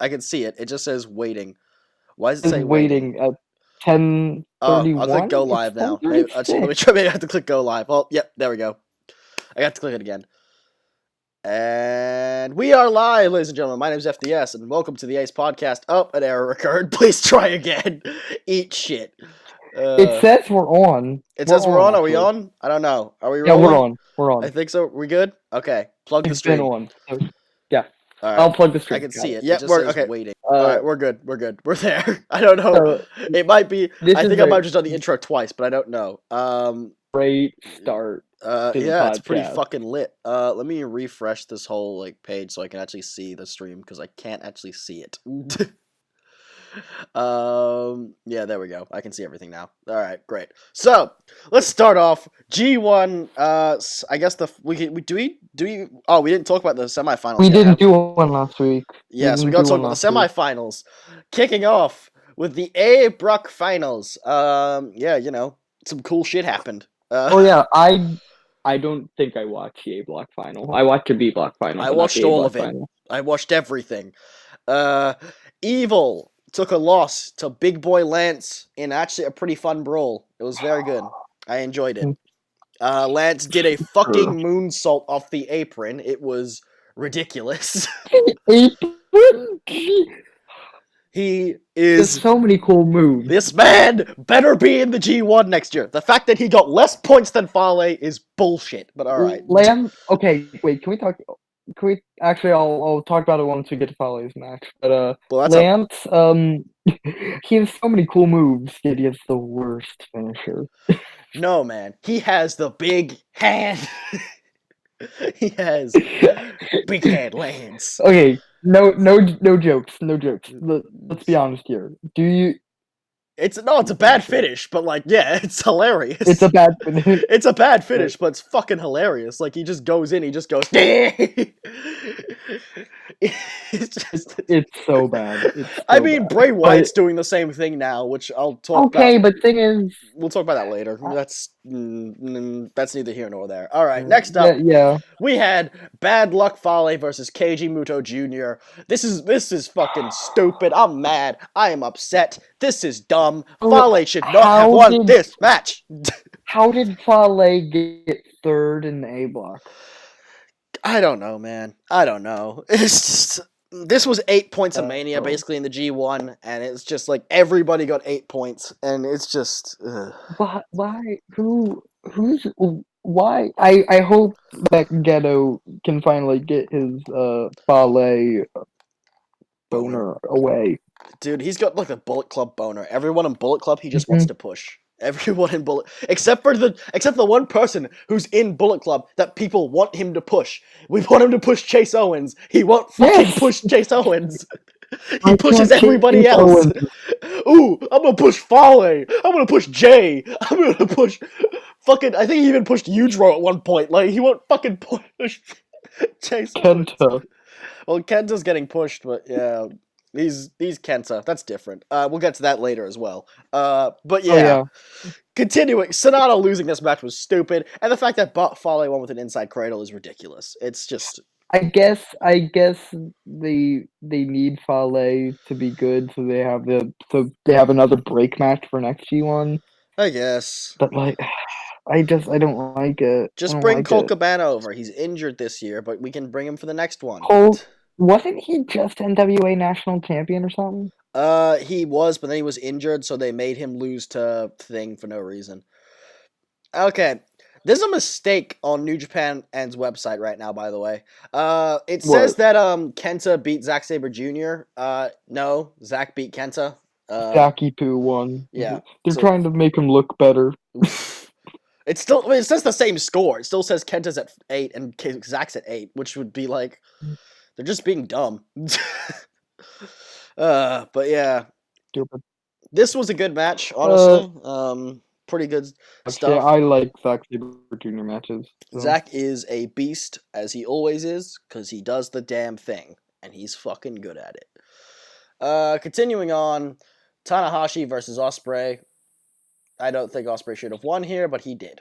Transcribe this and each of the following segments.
I can see it. It just says waiting. Why does it Is say waiting? waiting at 10:31. I'll click go It's live now. Maybe, actually, let me 10:36. try. Maybe I have to click go live. Oh, yep, there we go. I got to click it again. And we are live, ladies and gentlemen. My name is FDS, and welcome to the Ace Podcast. Oh, an error occurred. Please try again. Eat shit. It says we're on. It We're says we're on, on. Are we actually. on? I don't know. Are we Yeah, we're rolling? on. We're I on. think so. We good? Okay. Plug the It's been stream. on. So, yeah. All right. I'll plug the I stream. can Got see it. it. Yep, we're okay. waiting. All right, we're good. We're good. We're there. I don't know. So, It might be. this I is think I might a have just done the intro twice, but I don't know. great start to the Yeah, it's pretty podcast. fucking lit. Let me refresh this whole page so I can actually see the stream because I can't actually see it. Yeah, there we go. I can see everything now. All right, great. So let's start off G1. I guess we didn't talk about the semifinals. We yet, didn't do one last week. Yeah, so we gotta talk about the semifinals. Kicking off with the A Brock finals. Yeah, some cool shit happened. Oh yeah, I don't think I watched the A block final. I watched the B block final. I But not watched the A all block of it. final. I watched everything. Evil took a loss to Big Boy Lance in actually a pretty fun brawl. It was very good. I enjoyed it. Lance did a fucking moonsault off the apron. It was ridiculous. Apron. He There's is. so many cool moves. This man better be in the G1 next year. The fact that he got less points than Fale is bullshit, but alright. Okay, wait, can we talk? Can we actually? I'll talk about it once we get to Fale's match. But Well, that's Lance, he has so many cool moves, yet he has the worst finisher. No, man. He has the big hand. He has big hand Lance. Okay, no jokes, no jokes. Let's be honest here. Do you? It's a bad finish, but yeah, it's hilarious. It's a bad finish. It's a bad finish, but it's fucking hilarious. He just goes in, he just goes. It's so bad. It's so I mean, bad. Bray Wyatt's doing the same thing now, which I'll talk about. Okay, but thing is, we'll talk about that later. That's neither here nor there. All right, next up, yeah, we had Bad Luck Fale versus Keiji Muto Jr. This is fucking stupid. I'm mad. I am upset. This is dumb. Fale should not have won this match. How did Fale get third in the A block? I don't know, man. I don't know. It's just this was 8 points of Mania basically in the G1, and it's just everybody got 8 points, and it's just. Why? Who's? Why? I hope that Ghetto can finally get his Fale boner away. Dude, he's got a Bullet Club boner. Everyone in Bullet Club, he just wants to push. Everyone in Bullet, except the one person who's in Bullet Club that people want him to push. We want him to push Chase Owens. He won't fucking push Chase Owens. He pushes everybody else. Ooh, I'm gonna push Fale. I'm gonna push Jay. I'm gonna push fucking. I think he even pushed Yujiro at one point. He won't fucking push Chase Owens. Kenta. Well, Kenta's getting pushed, but yeah. He's Kenta. That's different. We'll get to that later as well. But yeah. Continuing, Sonata losing this match was stupid, and the fact that Fale won with an inside cradle is ridiculous. It's just. I guess they need Fale to be good, so they have another break match for next G1. I guess. But I don't like it. Just bring Colt Cabana over. He's injured this year, but we can bring him for the next one. Wasn't he just NWA National Champion or something? He was, but then he was injured, so they made him lose to Thing for no reason. Okay, there's a mistake on New Japan's website right now, by the way. It says that Kenta beat Zack Sabre Jr. No, Zack beat Kenta. Zaki Poo won. Yeah, they're trying to make him look better. It says the same score. It still says Kenta's at 8 and Zack's at 8, which would be they're just being dumb. But yeah. Stupid. This was a good match, honestly. Pretty good stuff. Yeah, I like Zack Sabre Jr. matches. So. Zack is a beast, as he always is, because he does the damn thing, and he's fucking good at it. Continuing on, Tanahashi versus Ospreay. I don't think Ospreay should have won here, but he did.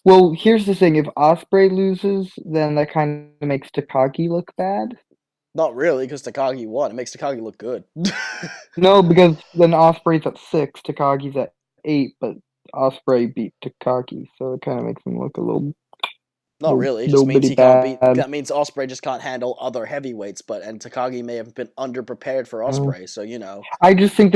Well, here's the thing. If Ospreay loses, then that kind of makes Takagi look bad. Not really, because Takagi won. It makes Takagi look good. No, because then Osprey's at 6, Takagi's at 8, but Osprey beat Takagi, so it kind of makes him look a Not really. It just little means bitty he can't beat. bad. That means Osprey just can't handle other heavyweights. And Takagi may have been underprepared for Osprey. So I think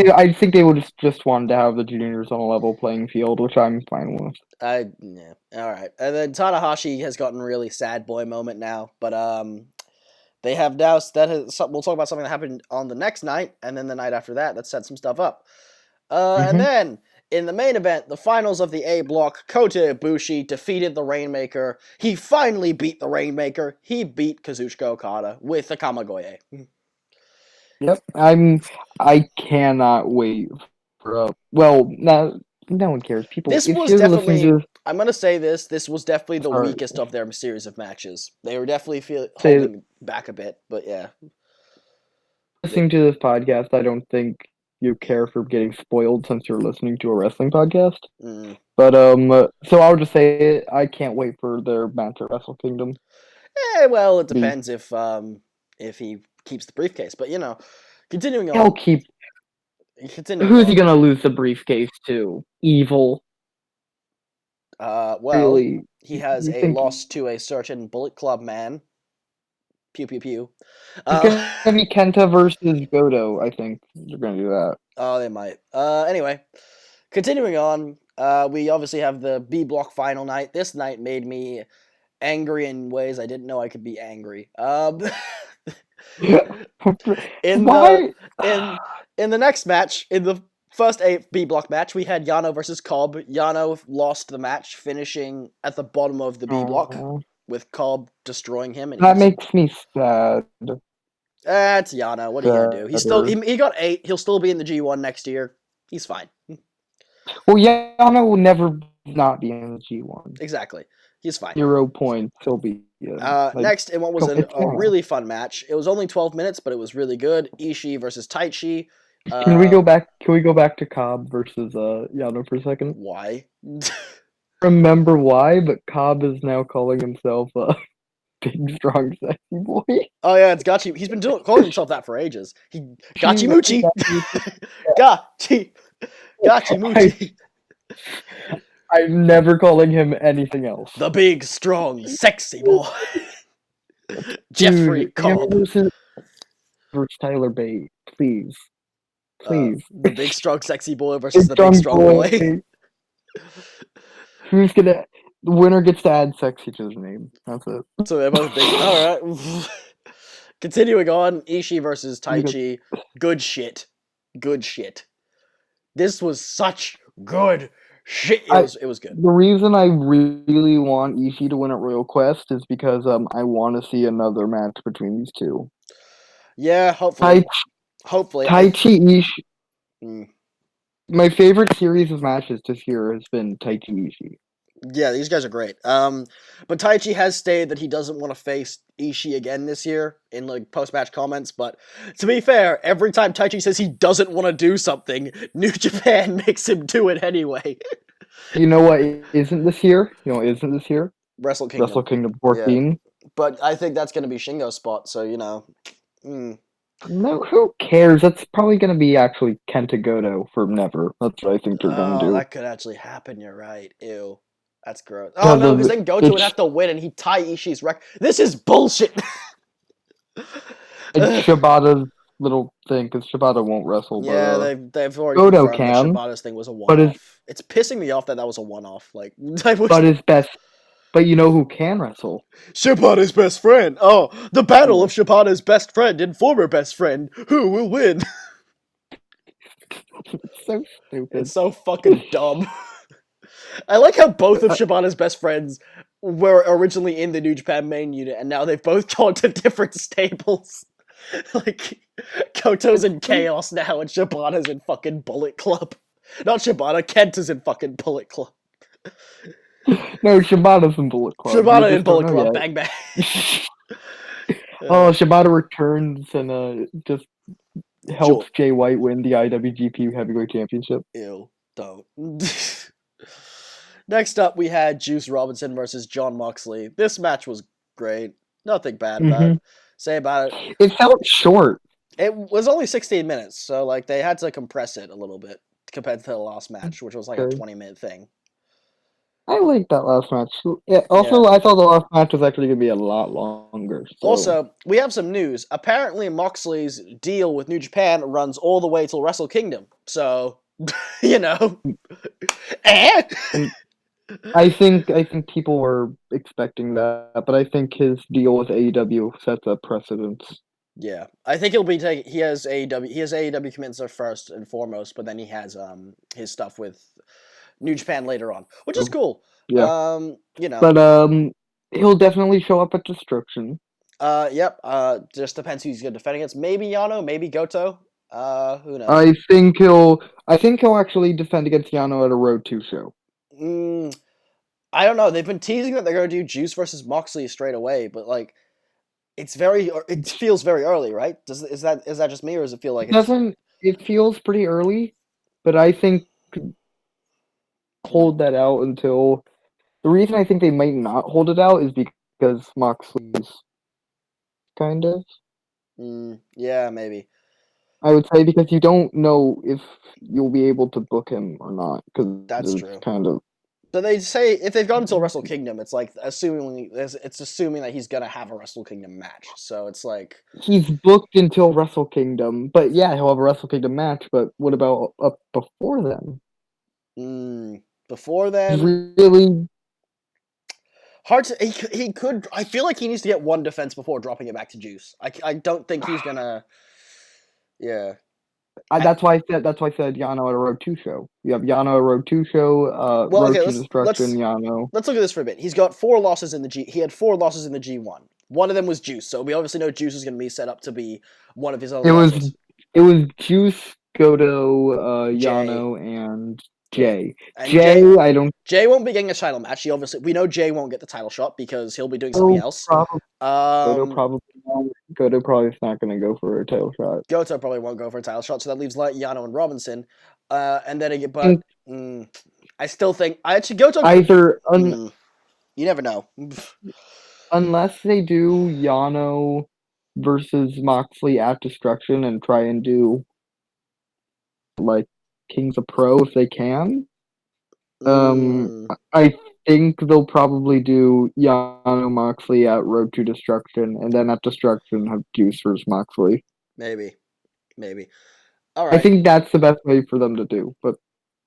they would just wanted to have the juniors on a level playing field, which I'm fine with. Yeah, all right. And then Tanahashi has gotten really sad boy moment now, but they have now we'll talk about something that happened on the next night, and then the night after that set some stuff up. And then in the main event, the finals of the A block, Kota Ibushi defeated the Rainmaker. He finally beat the Rainmaker. He beat Kazuchika Okada with the Kamagoye. Yep, I cannot wait for no one cares. People, This if was you're listening definitely. to I'm gonna say this. This was definitely the sorry, weakest of their series of matches. They were definitely say holding back a bit, but yeah. listening to this podcast, I don't think you care for getting spoiled since you're listening to a wrestling podcast. Mm. But so I'll just say it, I can't wait for their match at Wrestle Kingdom. Well, it Be depends if he keeps the briefcase. But continuing he'll on. keep. Continuing Who's he on. gonna lose the briefcase to? Evil. Well, Really? he has You a think loss to a certain Bullet Club man. Pew pew pew. it's gonna be Kenta versus Goto? I think they're gonna do that. Oh, they might. Anyway, continuing on. We obviously have the B block final night. This night made me angry in ways I didn't know I could be angry. in the Why? in the next match, in the first B block match, we had Yano versus Cobb. Yano lost the match, finishing at the bottom of the B block, Aw, with Cobb destroying him. And that makes me sad. it's Yano. What are you gonna do? He's still Sadder. he got 8. He'll still be in the G1 next year. He's fine. Well, Yano will never not be in the G1. Exactly. He's fine. 0 points. He'll be in. Next, in what was it's a really fun match. It was only 12 minutes, but it was really good. Ishii versus Taichi. Can we go back? Can we go back to Cobb versus Yano for a second? Why? Remember why? But Cobb is now calling himself a big, strong, sexy boy. Oh yeah, it's Gachi. He's been calling himself that for ages. Gachi Muchi. Gachi Muchi. I'm never calling him anything else. The big, strong, sexy boy. Jeffrey Cobb. Versus Tyler Bate, please. Please. The big, strong, sexy boy versus the big, strong boy. Who's gonna... The winner gets to add sexy to his name. That's it. So they're both big. Alright. Continuing on, Ishii versus Taichi. Good shit. Good shit. This was such good shit. It was good. The reason I really want Ishii to win at Royal Quest is because I want to see another match between these two. Yeah, hopefully. Taichi Ishii. My favorite series of matches this year has been Taichi Ishii. Yeah, these guys are great. But Taichi has stated that he doesn't want to face Ishii again this year in post-match comments. But to be fair, every time Taichi says he doesn't want to do something, New Japan makes him do it anyway. You know what isn't this year? Wrestle Kingdom. Wrestle Kingdom 14. Yeah. But I think that's going to be Shingo's spot. So No, who cares? That's probably going to be actually Kenta Goto for Never. That's what I think they're going to do. That could actually happen. You're right. Ew. That's gross. Oh, no, because then Goto would have to win and he'd tie Ishii's record. This is bullshit! It's Shibata's little thing, because Shibata won't wrestle. Yeah, they've already Goto confirmed that Shibata's thing was a one-off. It's pissing me off that was a one-off. But you know who can wrestle? Shibata's best friend! Oh, the battle of Shibata's best friend and former best friend. Who will win? It's so stupid. It's so fucking dumb. I like how both of Shibata's best friends were originally in the New Japan main unit, and now they've both gone to different stables. Koto's in Chaos now, and Shibata's in fucking Bullet Club. Not Shibata, Kenta's in fucking Bullet Club. No, Shibata's in Bullet Club. Shibata in Bullet Club, bang bang. Shibata returns and just helps Jay White win the IWGP Heavyweight Championship. Ew, don't. Next up, we had Juice Robinson versus Jon Moxley. This match was great. Nothing bad about it. say about it. It felt short. It was only 16 minutes, so like they had to compress it a little bit compared to the last match, which was like a Okay. 20-minute thing. I liked that last match. Yeah, Yeah. also, I thought the last match was actually going to be a lot longer. So Also, we have some news. Apparently, Moxley's deal with New Japan runs all the way till Wrestle Kingdom. So, you know, eh? and I think people were expecting that, but I think his deal with AEW sets a precedence. Yeah, I think he'll be taking. He has AEW. He has AEW commitments there first and foremost, but then he has his stuff with New Japan later on, which is So, cool. yeah, You know, but he'll definitely show up at Destruction. yep. Just depends who he's gonna defend against. Maybe Yano, maybe Goto. Who knows? I think he'll actually defend against Yano at a Road 2 show. Mm, I don't know. They've been teasing that they're gonna do Juice versus Moxley straight away, but like, it feels very early, right? Is that just me, or does it feel like It it's? doesn't. It feels pretty early, but I think Mm, hold that out until the reason I think they might not hold it out is because Moxley's kind of. yeah, maybe. I would say because you don't know if you'll be able to book him or not because That's it's true. kind of. So they say if they've gone until Wrestle Kingdom, it's like assuming that he's gonna have a Wrestle Kingdom match. So it's like, He's booked until Wrestle Kingdom, but yeah, he'll have a Wrestle Kingdom match. But what about up before then? before He's then, really. hard to. He could. I feel like he needs to get one defense before dropping it back to Juice. I don't think he's gonna. Yeah. I That's why I said Yano at a Road 2 show. You have Yano at a Road 2 show, well, Road okay. to Let's Destruction, let's Yano. let's look at this for a bit. He's got 4 losses in the G. He had 4 losses in the G1. One of them was Juice, so we obviously know Juice is going to be set up to be one of his other It was losses. it was Juice, Goto, Jay, Yano, and yeah, Jay. and Jay, Jay I don't Jay won't be getting a title match. We know Jay won't get the title shot because he'll be doing something know. else. Probably Goto Um, probably won't. Goto probably is not going to go for a title shot. Goto probably won't go for a title shot, so that leaves like Yano and Robinson. And then again, I think I still think I actually Goto could. either You never know. unless they do Yano versus Moxley at Destruction and try and do like Kings of Pro if they can. Mm, I think they'll probably do Yano Moxley at Road to Destruction, and then at Destruction have Juice versus Moxley. maybe, maybe. All I right. think that's the best way for them to do. But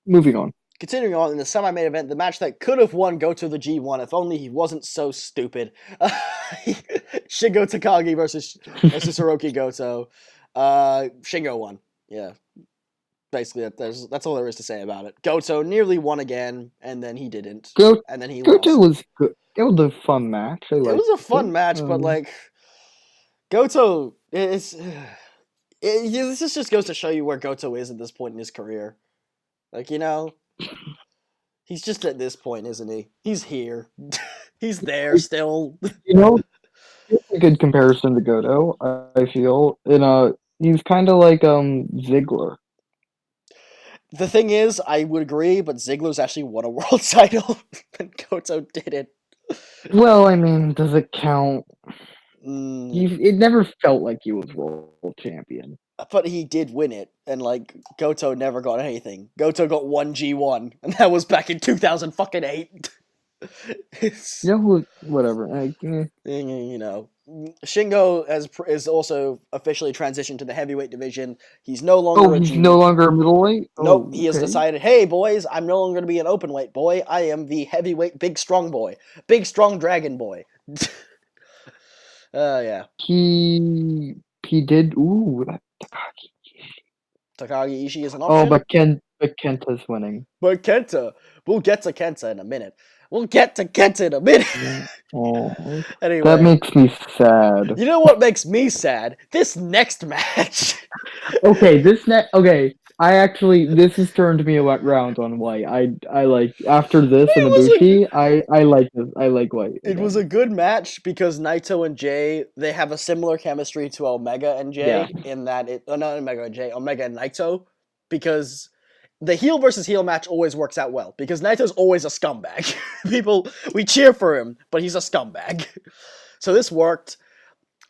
moving on. Continuing on in the semi-main event, the match that could have won Goto the G1 if only he wasn't so stupid. Shingo Takagi versus Hiroki Goto. Shingo won. Yeah, basically that's all there is to say about it. Goto nearly won again, and then he didn't, Go and then he Goto lost. was good. It was a fun match. I It liked was a it. fun match, but like Goto is. This just goes to show you where Goto is at this point in his career. Like, he's just at this point, isn't he? He's here. He's there still. you know, it's a good comparison to Goto. I feel he's kind of like Ziggler. The thing is, I would agree, but Ziggler's actually won a world title, and Goto didn't. Well, I mean, does it count? Mm, It never felt like he was world champion. but he did win it, and like Goto never got anything. Goto got one G1, and that was back in 2008. You know who? Whatever. Shingo is also officially transitioned to the heavyweight division. He's no Oh, longer a he's no G. longer a middleweight. Nope, Oh, he has okay. decided, hey boys, I'm no longer going to be an open weight boy. I am the heavyweight big strong boy. Big strong dragon boy. Yeah. He did. Ooh, that Takagi. Takagi Ishii is an Oh, option. but Kenta's winning. But Kenta. We'll get to Kenta in a minute. We'll get to Kenta in a minute. Oh, that Anyway. makes me sad. You know what makes me sad? This next match. Okay, this has turned me around on White. I like after this and It was a Ibushi, I like this. I like White It was a again. good match because Naito and Jay, they have a similar chemistry to Omega and Yeah, Jay in that not Omega and Jay, Omega and Naito, because the heel versus heel match always works out well because Naito's always a scumbag. We cheer for him, but he's a scumbag. So this worked.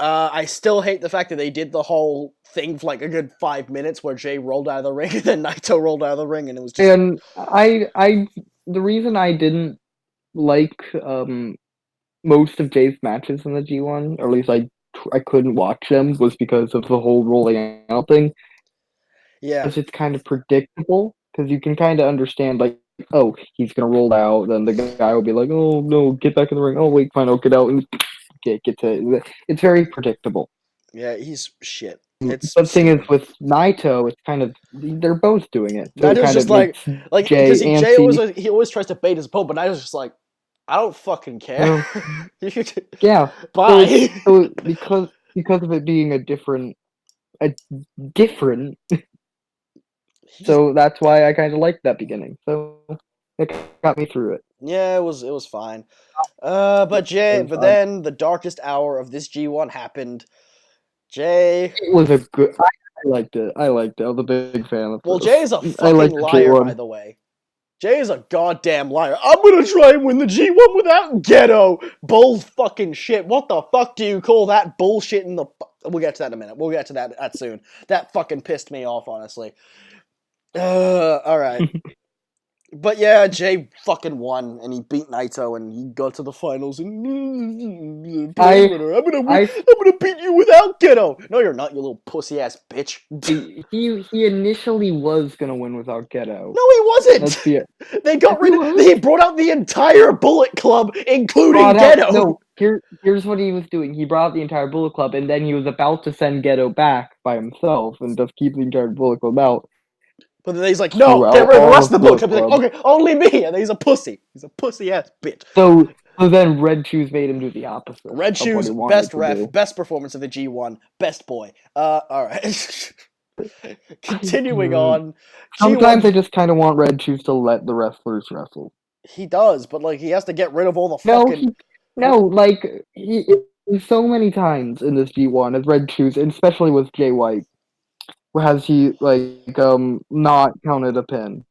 I still hate the fact that they did the whole thing for like a good 5 minutes where Jay rolled out of the ring and then Naito rolled out of the ring and it was just And the reason I didn't like most of Jay's matches in the G1, or at least I couldn't watch them, was because of the whole rolling out thing. yeah. Because it's kind of predictable, because you can kind of understand, like, oh, he's gonna roll out, then the guy will be like, oh no, get back in the ring. Oh wait, fine, I'll get out and get to. It's very predictable. Yeah, he's shit. It's The thing is, stupid. with Naito, it's kind of they're both doing it, so it Naito's kind just of makes like because Jay Jay always antsy. he always tries to bait his opponent, but Naito's just like, I don't fucking care. You know? You could- Yeah. Bye. So because of it being a different, He's so that's why I kind of liked that beginning. So it got me through it. yeah, it was fine. It was But fine. then the darkest hour of this G1 happened. Jay, It was a good. I liked it. I liked it. I was a big fan of well, this. Jay is a I fucking liked the liar, by J1. the way. Jay is a goddamn liar. I'm gonna try and win the G1 without Ghetto. Bull fucking shit. What the fuck do you call that bullshit in the... We'll get to that in a minute. We'll get to that soon. That fucking pissed me off, honestly. Alright. But yeah, Jay fucking won, and he beat Naito, and he got to the finals, and Blade I Runner, I'm gonna win, I I'm gonna beat you without Ghetto. No, you're not, you little pussy ass bitch. he initially was gonna win without Ghetto. No, he wasn't. Let's be it. They got He rid of. was They brought out the entire Bullet Club, including brought out. Ghetto. No, here's what he was doing. He brought out the entire Bullet Club, and then he was about to send Ghetto back by himself and just keep the entire Bullet Club out But then he's like, no, get throughout rid of the all rest of of the Bullet Bullet Club. He's like, Club. okay, only me. And then he's a pussy. He's a pussy ass bitch. So then Red Shoes made him do the opposite Red of what Shoes, he wanted best to ref, do. best performance of the G1, best boy. Alright. Continuing on. Sometimes G1, I just kind of want Red Shoes to let the wrestlers wrestle. he does, but like, he has to get rid of all the No, fucking. like so many times in this G1 as Red Shoes, and especially with Jay White, has he like not counted a pin?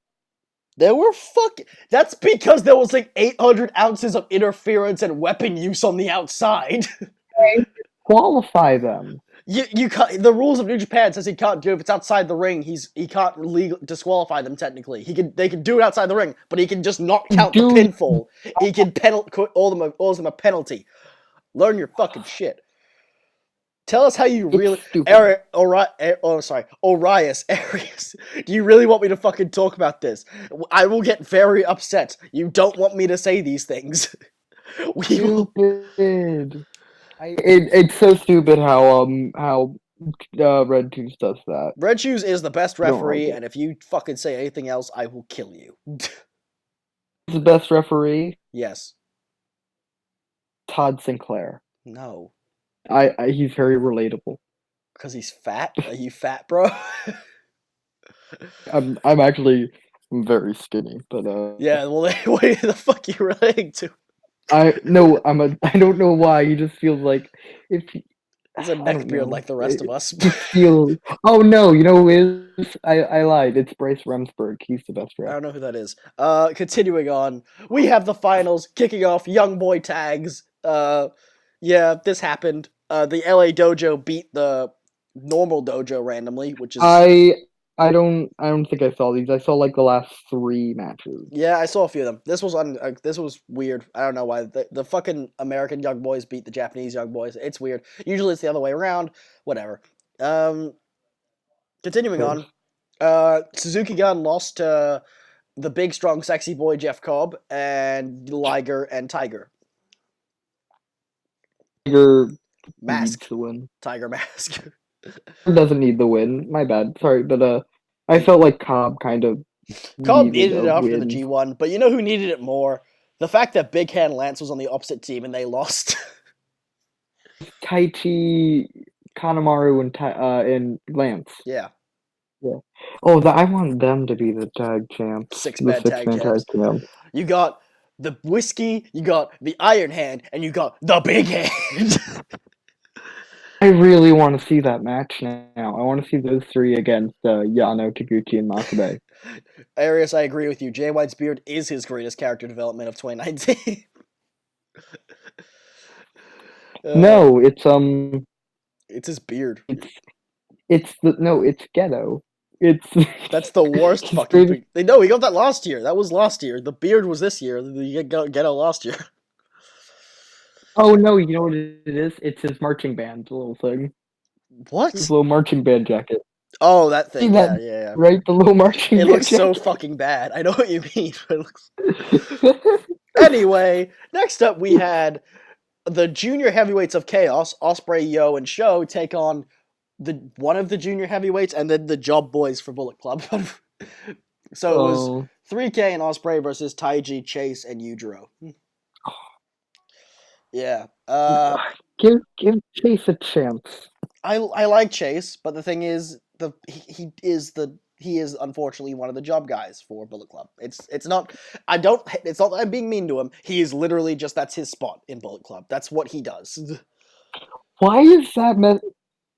There were fucking. That's because there was like 800 ounces of interference and weapon use on the outside. Qualify them. You can't. The rules of New Japan says he can't do it if it's outside the ring. He can't disqualify them technically. They can do it outside the ring, but he can just not count the Do pinfall. He can owes them a penalty. Learn your fucking shit. Tell us how you it's really, stupid. Orias, Arias. Do you really want me to fucking talk about this? I will get very upset. You don't want me to say these things. We will. Stupid. It's so stupid how Red Shoes does that. Red Shoes is the best I don't like referee, it. and if you fucking say anything else, I will kill you. He's the best referee, Yes. Todd Sinclair. No. He's very relatable. Because he's fat? Are you fat, bro? I'm actually very skinny, but Yeah, well, what the fuck are you relating to? I no, I don't know why. He just feels like if He's a I don't neckbeard know. like the rest of us. It feels. Oh no, you know who is? I lied. It's Bryce Remsburg. He's the best I ref. don't know who that is. Continuing on, we have the finals kicking off. Young boy tags. Yeah, this happened. The LA Dojo beat the normal dojo randomly, which is I I don't think I saw these. I saw like the last three matches. yeah, I saw a few of them. This was weird. I don't know why the fucking American young boys beat the Japanese young boys. It's weird. Usually it's the other way around. Whatever. Um, Continuing Cares. on. Suzuki Gun lost to the big, strong, sexy boy Jeff Cobb and Liger and Tiger. Tiger needs Mask. the win. Tiger Mask. Doesn't need the win. My bad. Sorry, but I felt like Cobb kind of Cobb needed needed it a after the win. G1, but you know who needed it more? The fact that Big Hand Lance was on the opposite team and they lost. Taichi, Kanemaru, and Lance. Yeah. Yeah. Oh, I want them to be the tag champs, the Six-man tag six-man tag champs. champs. You got the Whiskey, you got the Iron Hand, and you got the Big Hand. I really want to see that match now. I want to see those three against Yano, Taguchi, and Makabe. Arias, I agree with you. Jay White's beard is his greatest character development of 2019. No, it's It's his beard. It's ghetto. It's That's the worst his fucking greatest. thing. They know he got that last year. That was last year. The beard was this year. The ghetto last year. Oh no, you know what it is? It's his marching band little thing. His What? little marching band jacket. Oh, that See thing. that, Yeah, yeah, yeah. right? The little marching It looks band so jacket. fucking bad. I know what you mean. But it looks. Anyway, next up we had the junior heavyweights of Chaos, Osprey, Yo, and Show take on the one of the junior heavyweights and then the Job Boys for Bullet Club. So it was Oh, 3K and Osprey versus Taiji, Chase, and Yujiro. Yeah. give Chase a chance. I like Chase, but the thing is, he is unfortunately one of the job guys for Bullet Club. It's not it's not that I'm being mean to him. He is literally just that's his spot in Bullet Club. That's what he does. Why is that meant?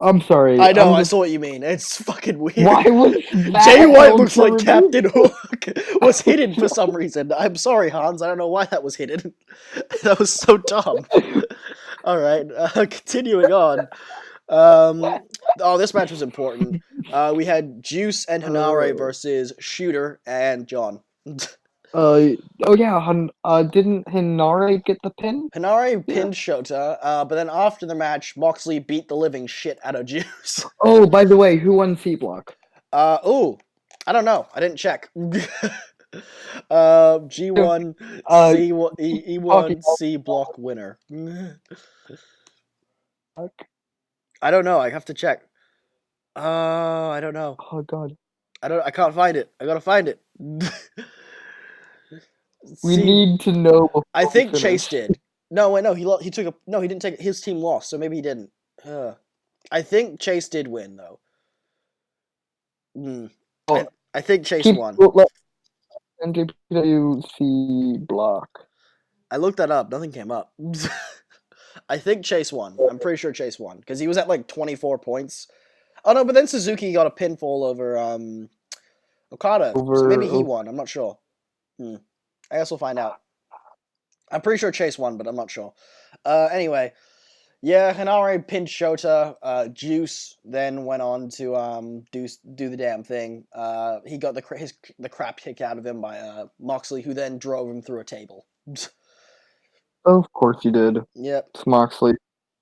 I'm sorry. I know, I'm I just. saw what you mean. It's fucking Why weird. was Jay that White held looks for like review? Captain Hook was hidden for some reason. I'm sorry, Hans. I don't know why that was hidden. That was so dumb. All right, continuing on. Oh, this match was important. We had Juice and Hanare Uh, versus Shooter and John. uh, oh yeah. Didn't Hinare get the pin? Hanare Yeah. pinned Shota, but then after the match, Moxley beat the living shit out of Juice. Oh, by the way, who won C block? Ooh, I don't know. I didn't check. G1, Uh, C1, talking E1, C block winner. about. I don't know. I have to check. I don't know. Oh God, I can't find it. I gotta find it. we C. need to know I before we think Chase finish. did. No, wait, no. He took a no. He didn't take it. His team lost, so maybe he didn't. I think Chase did win though. Hmm. Oh, I think Chase keep won. let NJPW C block. I looked that up. Nothing came up. I think Chase won. I'm pretty sure Chase won because he was at like 24 points. Oh no, but then Suzuki got a pinfall over Okada, so maybe he Over. won. I'm not sure. I guess we'll find out. I'm pretty sure Chase won, but I'm not sure. Anyway, yeah, Hanare pinned Shota. Juice then went on to do the damn thing. He got the crap kicked out of him by Moxley, who then drove him through a table. Of course you did. Yep. It's Moxley.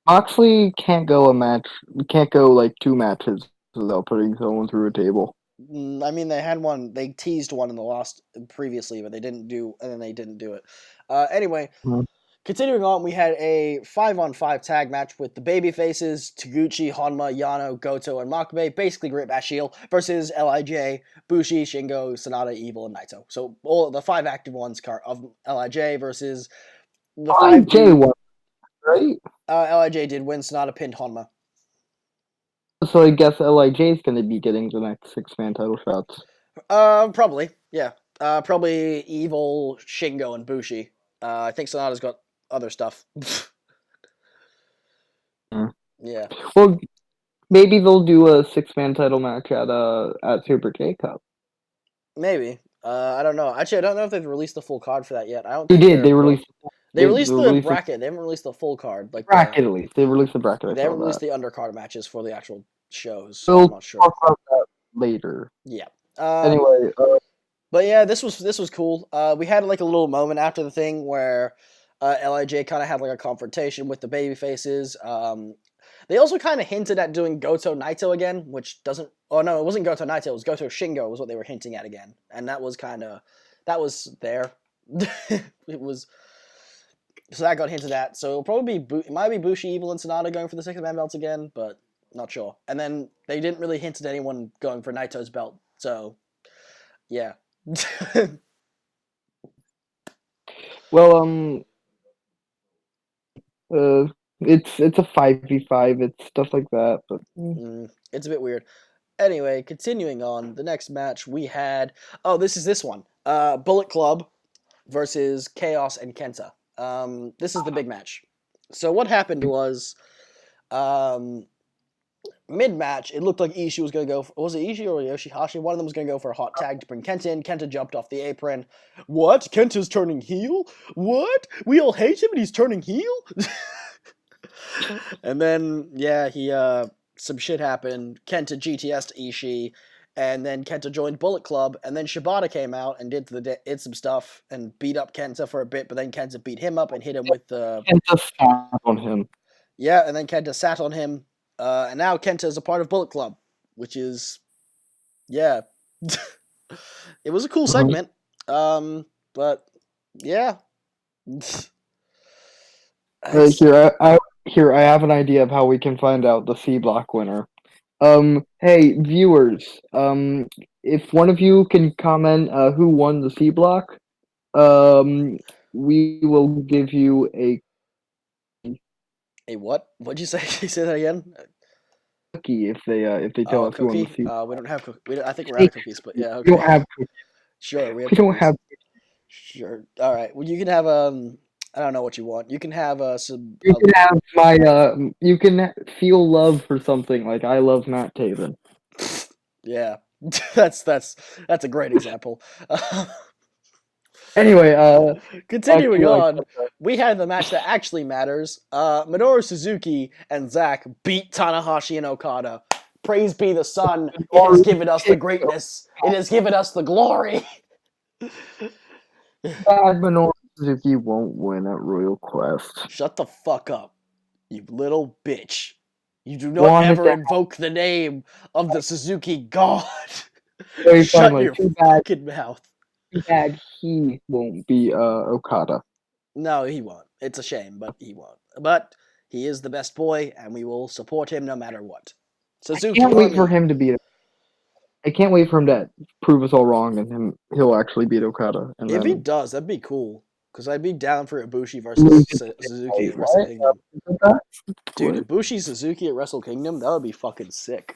Moxley can't go a match. Can't go like 2 matches without putting someone through a table. I mean, they had one. They teased one in the last previously, but they didn't do, and then they didn't do it. Anyway, Mhm. continuing on, we had a 5-on-5 tag match with the babyfaces Taguchi, Honma, Yano, Goto, and Makabe, basically Great Bash Heel, versus Lij, Bushi, Shingo, Sonata, Evil, and Naito. So all the 5 active ones of Lij versus the 5 IJ new. won, right? Lij did win. Sonata pinned Honma. So I guess Lij is going to be getting the next 6-man title shots. Probably, yeah. Probably Evil, Shingo, and Bushi. I think Sonata's got other stuff. Mm. Yeah, Well, maybe they'll do a 6-man title match at Super K Cup. maybe. I don't know. Actually, I don't know if they've released the full card for that yet. I don't They think did. they're They going. released. They They released the released the bracket. They haven't released the full card. Like bracket at least. They released the bracket. I they saw haven't that. released the undercard matches for the actual shows. So I'm We'll not sure. talk about that later. Yeah. Anyway, But yeah, this was cool. We had like a little moment after the thing where Lij kind of had like a confrontation with the baby faces. They also kind of hinted at doing Goto Naito again, which doesn't. Oh no, it wasn't Goto Naito. It was Goto Shingo was what they were hinting at again, and that was that was there. It was so that got hinted at. So it'll probably be it might be Bushi, Evil, and Sonata going for the 6-man belts again, but not sure. And then they didn't really hint at anyone going for Naito's belt. So yeah. well, it's a 5v5. It's stuff like that. But It's a bit weird. Anyway, continuing on, the next match we had. Oh, this one. Bullet Club versus Chaos and Kenta. This is the big match. So what happened was, mid match, it looked like Ishii was gonna go. Was it Ishii or Yoshihashi? One of them was gonna go for a hot tag to bring Kenta in. Kenta jumped off the apron. What? Kenta's turning heel? What? We all hate him and he's turning heel? And then yeah, he some shit happened. Kenta GTS'd Ishii, and then Kenta joined Bullet Club, and then Shibata came out and did some stuff and beat up Kenta for a bit, but then Kenta beat him up and hit him with the And just sat on him. yeah, and then Kenta sat on him, and now Kenta is a part of Bullet Club, which is yeah, it was a cool Mhm. segment. But yeah. It's Here, I have an idea of how we can find out the C block winner. Hey viewers, if one of you can comment who won the C block, um, we will give you a a what? What'd you say? Say that again. cookie if they Oh, tell a us who won the cookie. C. We don't have. I think we're out Fake of cookies, but cookies. yeah, We don't okay. have cookies. Sure, we have We don't cookies. have. Sure. All right. Well, you can have I don't know what you want. You can have some. You can have my. You can feel love for something like I love Matt Taven. Yeah. That's a great example. Anyway, back Continuing to on, we had the match that actually matters. Minoru Suzuki and Zack beat Tanahashi and Okada. Praise be the sun. It has given us the greatness. It has given us the glory. Bad Minoru Suzuki won't win at Royal Quest. Shut the fuck up, you little bitch. You do not Wanted ever that invoke the name of the Suzuki god. very Shut finally. your Too bad. fucking mouth. Too bad he won't be Okada. No, he won't. It's a shame, but he won't. But he is the best boy, and we will support him no matter what. Suzuki Can't wait for Army. him to beat. I can't wait for him to prove us all wrong, and he'll actually beat Okada, and If he then does, that'd be cool. Because I'd be down for Ibushi versus lose it to Suzuki Jay at Wrestle White, Kingdom. isn't that Dude, what? Ibushi Suzuki at Wrestle Kingdom, that would be fucking sick.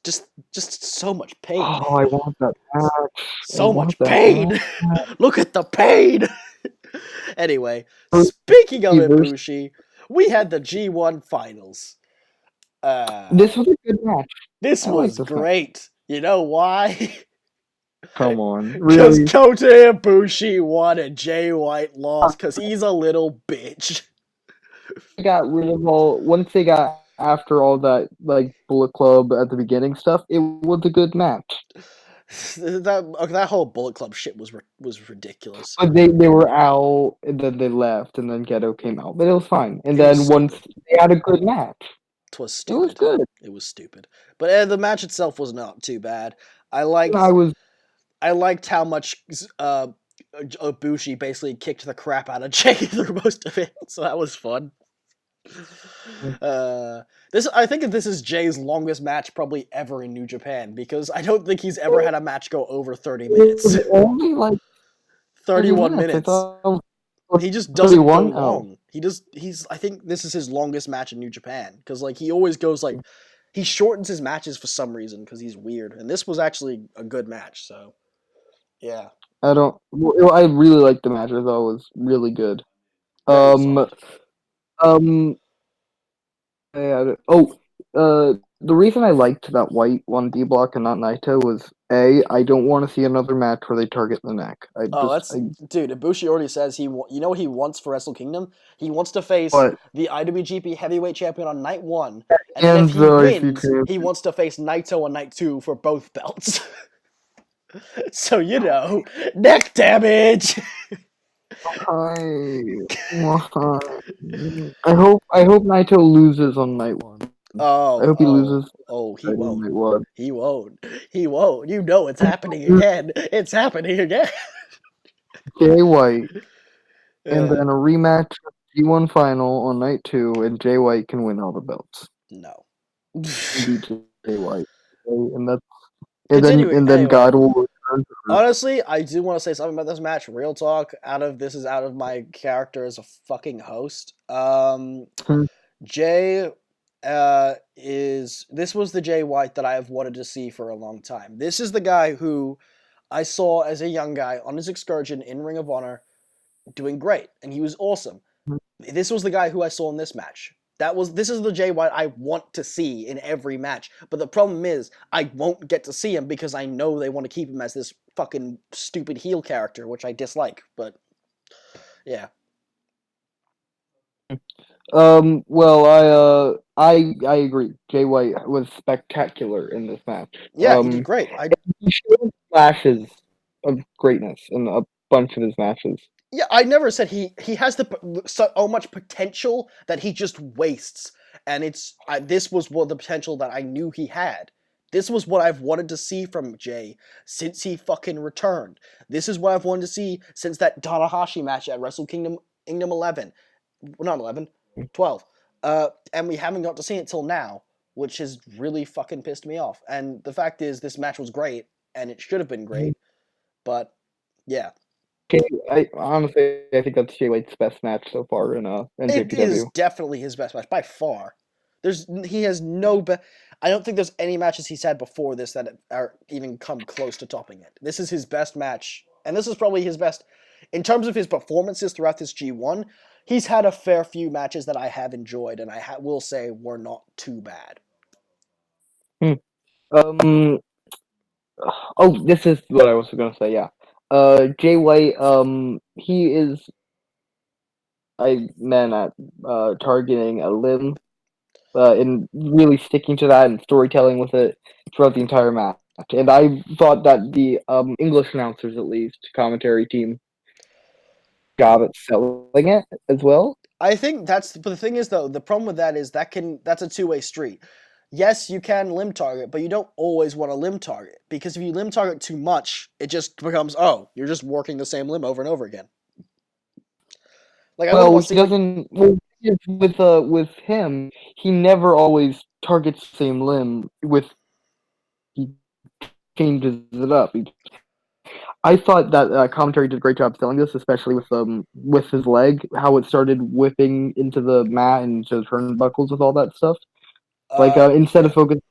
just so much pain. Oh, I want that match. I So want much that pain. match. Look at the pain. Anyway, speaking of Versus- Ibushi, we had the G1 finals. This Uh, was a good match. this I like was this match. great. You know why? Come on, Because really? Kota Ibushi won and Jay White lost because he's a little bitch. They got rid of all once they got after all that like Bullet Club at the beginning stuff. It was a good match. That whole Bullet Club shit was ridiculous. But they were out, and then they left, and then Ghetto came out. But it was fine. And It was then once stupid. they had a good match, It was it was stupid. good. It was stupid. But the match itself was not too bad. I And I liked was I liked how much Ibushi basically kicked the crap out of Jay through most of it. So that was fun. Uh, I think this is Jay's longest match probably ever in New Japan because I don't think he's ever had a match go over 30 it minutes. was only like 30 31 minutes. I minutes. thought it was He just doesn't go 31. Oh, long. He's I think this is his longest match in New Japan because like he always goes like he shortens his matches for some reason because he's weird. And this was actually a good match, so yeah. I don't. Well, I really liked the match. I thought it was really good. Very Um, solid. um, oh, the reason I liked that white one D block and not Naito was I don't want to see another match where they target the neck. Oh, that's I dude. Ibushi already says you know what he wants for Wrestle Kingdom. He wants to face but the IWGP Heavyweight Champion on night one, and then if and he the IC wins, he champion. wants to face Naito on night two for both belts. So you know, neck damage. Why? Why? I hope Naito loses on night one. I Oh, hope he loses he on won't. night one. He won't. He won't. You know it's happening again. It's happening again. Jay White, and Uh, then a rematch of G1 final on night two, and Jay White can win all the belts no. and beat Jay White. Okay, Continuing. and then Anyway, God will return to Earth. honestly, I do want to say something about this match. Real talk. This is out of my character as a fucking host. Hmm. Jay this was the Jay White that I have wanted to see for a long time. This is the guy who I saw as a young guy on his excursion in Ring of Honor doing great, and he was awesome. This was the guy who I saw in this match. This is the Jay White I want to see in every match. But the problem is I won't get to see him because I know they want to keep him as this fucking stupid heel character, which I dislike. But yeah. Well, I agree. Jay White was spectacular in this match. Yeah, he did great. He showed flashes of greatness in a bunch of his matches. Yeah, I never said he has so much potential that he just wastes, and this was what the potential that I knew he had. This was what I've wanted to see from Jay since he fucking returned. This is what I've wanted to see since that Tanahashi match at Kingdom 11, not 11, 12. And we haven't got to see it till now, which has really fucking pissed me off. And the fact is, this match was great, and it should have been great, but yeah. I honestly, I think that's Jay White's best match so far in It is NJPW. definitely his best match by far. He has no I don't think there's any matches he's had before this that are even come close to topping it. This is his best match, and this is probably his best in terms of his performances throughout this G1. He's had a fair few matches that I have enjoyed, and will say were not too bad. Hmm. Um. Oh, this is what I was gonna say. Yeah. Jay White. He is a man at targeting a limb. And really sticking to that and storytelling with it throughout the entire match. And I thought that the English announcers, at least, commentary team, job at selling it as well. I think but the thing is though, the problem with that is that's a two-way street. Yes, you can limb target, but you don't always want to limb target because if you limb target too much, it just becomes you're just working the same limb over and over again. Like I wouldn't Well, want to he see like doesn't. Well, with him, he never always targets the same limb. He changes it up. I thought that commentary did a great job selling this, especially with his leg, how it started whipping into the mat and into turnbuckles with all that stuff. Like instead yeah, of focusing,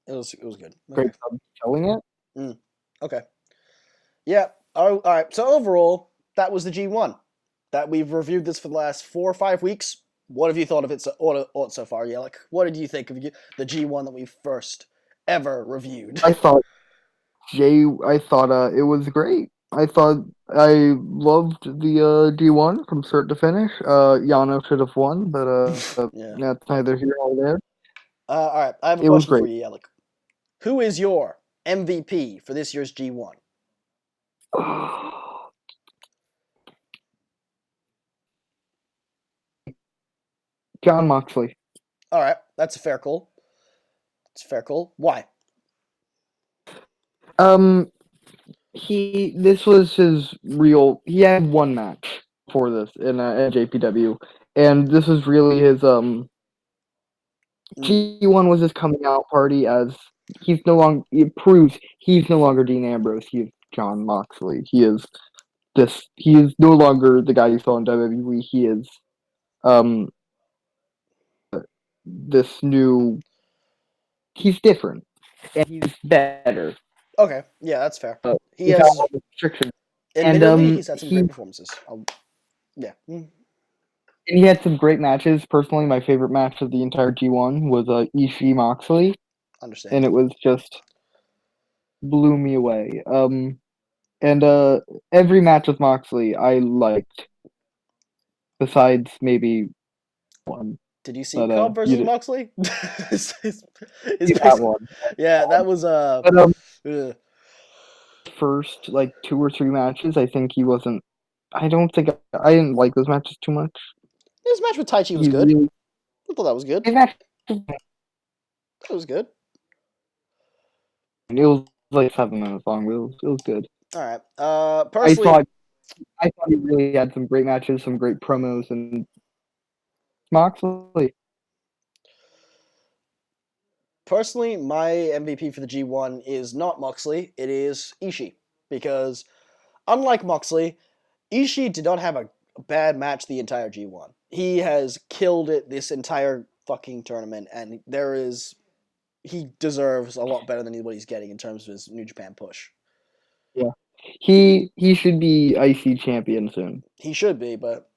it was good. great Okay. job selling it. Okay. Yeah. All right. So overall, that was the G1 that we've reviewed this for the last 4 or 5 weeks. What have you thought of it so far, Yelik? What did you think of the G1 that we first ever reviewed? I thought I thought it was great. I thought I loved the D1 from start to finish. Yano should have won, but Yeah. that's neither here nor there. All right. I have a It was question for great. you, Yelik. Who is your MVP for this year's G1? John Moxley. All right. That's a fair call. It's a fair call. Why? Um, this was his real. He had one match for this in JPW, and this was really his Mm. G1 was his coming out party as he's no longer. It proves he's no longer Dean Ambrose. He is John Moxley. He is this. He is no longer the guy you saw in WWE. He is um this new. He's different and he's better Okay. Yeah, that's fair. He without has, all the restrictions. And admittedly, he's had some great performances. Yeah. he had some great matches. Personally, my favorite match of the entire G1 was Ishii Moxley, and Understand. it was just blew me away. And every match with Moxley I liked, besides maybe one. Did you see But Cobb you versus did Moxley? It's see that basically, one. yeah, that was But ugh. first like 2 or 3 matches, I think he wasn't. I don't think I didn't like those matches too much. His match with Taichi was He good. really I thought that was good. his match. That was good. It was like 7 minutes long. But it was good. All right. I Personally, thought I thought he really had some great matches, some great promos, and Moxley. my MVP for the G1 is not Moxley. It is Ishii because unlike Moxley, Ishii did not have a bad match the entire G1. He has killed it this entire fucking tournament, and he deserves a lot better than what he's getting in terms of his New Japan push. Yeah, he should be IC champion soon. He should be, but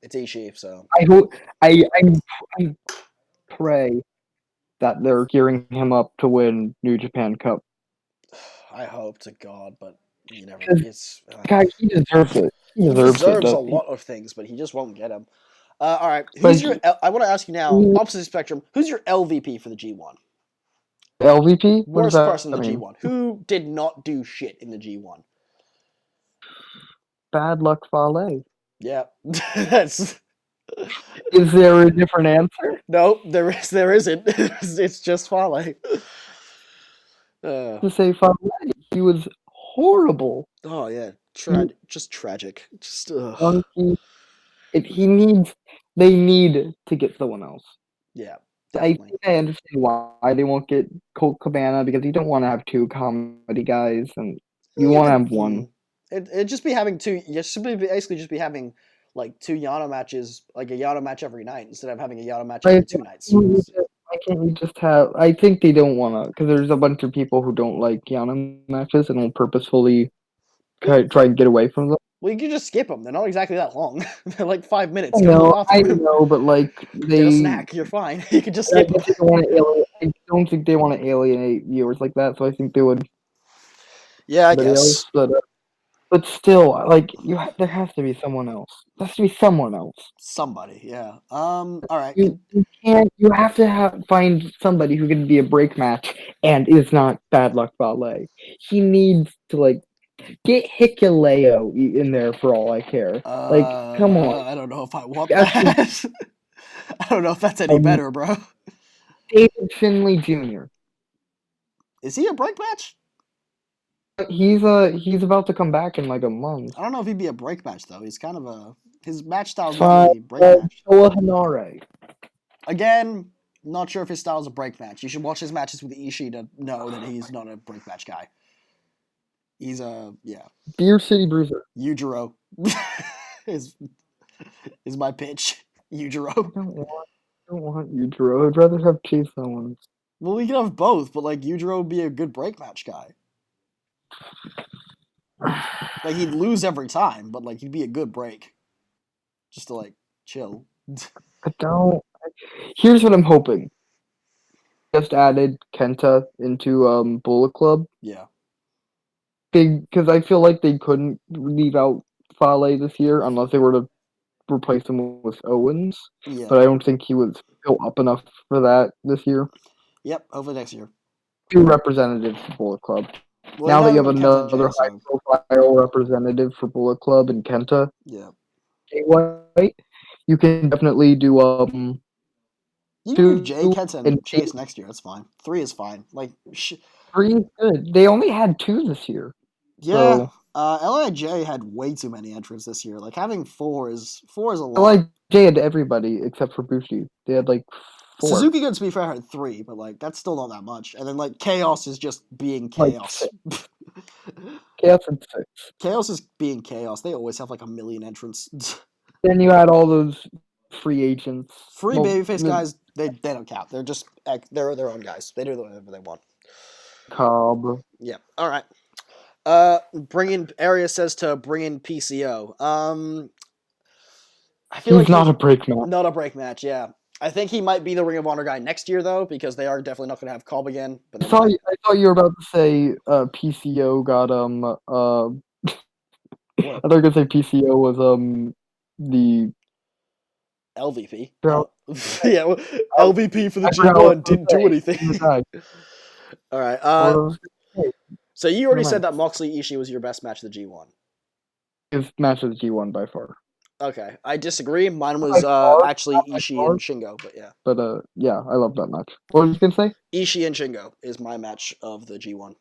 it's Ishii, so I hope I pray that they're gearing him up to win New Japan Cup. I hope to God, but you never. Because It's God, he deserves it. He he deserves it. deserves a lot of things, but he just won't get them. All right. Who's Like your? I want to ask you now. Opposite spectrum. Who's your LVP for the G1? LVP? What does Worst person that in the mean? G1. Who did not do shit in the G1? Bad luck Fale. Yeah, that's. Is there a different answer? No, there isn't. It's just Fale. Uh, To say Fale, he was horrible. oh yeah, He, just tragic. Just Donkey, if he needs, they need to get someone else. yeah, I definitely. think I understand why they won't get Colt Cabana because you don't want to have two comedy guys and you You want to could. have one. It'd just be having two. You should be basically just be having like two Yano matches, like a Yano match every night instead of having a Yano match every Like, 2 nights. why can't you just have? I think they don't want to because there's a bunch of people who don't like Yana matches and will purposefully try and get away from them. Well, you can just skip them. They're not exactly that long. They're like 5 minutes. Go to the I bathroom, know, but like get a they, snack. You're fine. You can just I skip them. guess they don't want to alienate. I don't think they want to alienate viewers like that. So I think they would Yeah, I somebody else. guess But still, like there has to be someone else. There has to be someone else. somebody. Yeah. All right. You can't. You have to find somebody who can be a break match and is not bad luck ballet. He needs to like get Hikuleo in there for all I care. Like, come on. I don't know if I want That's that. I don't know if that's any um, better, bro. David Finley Jr. Is he a break match? He's about to come back in like a month. I don't know if he'd be a break match though. He's kind of a his match style's not Fine. really break match. Toa Hanare. Again, not sure if his style's a break match. You should watch his matches with Ishii to know that he's not a break match guy. He's a yeah. Beer City Bruiser. Yujiro is is my pitch. Yujiro. I don't want Yujiro. I'd rather have Chase Owens. Well, we can have both, but like Yujiro would be a good break match guy. Like he'd lose every time, but like he'd be a good break. Just to like chill. I don't. Here's what I'm hoping. Just added Kenta into Bullet Club. Yeah. Because I feel like they couldn't leave out Fale this year unless they were to replace him with Owens. Yeah. But I don't think he was built up enough for that this year. Yep. Hopefully next year. Two representatives for Bullet Club. Well, Now that you have Kenta and another Jay, so high-profile representative for Bullet Club and Kenta, yeah. Jay White, you can definitely do You can do two Jay, Kenta, and and Chase next year. That's fine. 3 is fine. Like, three is good. They only had two this year, yeah. so Lij had way too many entrants this year. Like having four is a I lot. like Jay had everybody except for Bushi. They had like four, Suzuki Gun, to be fair, had 3, but like that's still not that much. And then like Chaos is just being like Chaos. Chaos and six. Chaos is being Chaos. They always have like a million entrants. Then you had all those free agents. Free Well, babyface the guys, they don't count. They're just they're their own guys. They do whatever they want. Cobb. Yeah. All right. Bring in Area says to bring in PCO. I feel like He's not a break man. not a break match. Yeah, I think he might be the Ring of Honor guy next year though, because they are definitely not going to have Cobb again. But I thought you were about to say PCO got what I thought you were gonna say PCO was the LVP? I Yeah, well, LVP for the forgot what G1 I was didn't do gonna anything. say. All right. What I was gonna say. So you Never already said mind. that Moxley Ishii was your best match of the G1. His match of the G1 by far. Okay, I disagree. Mine By was far, actually not by Ishii far, and Shingo, but yeah, but yeah, I love that match. What were you gonna say? Ishii and Shingo is my match of the G1.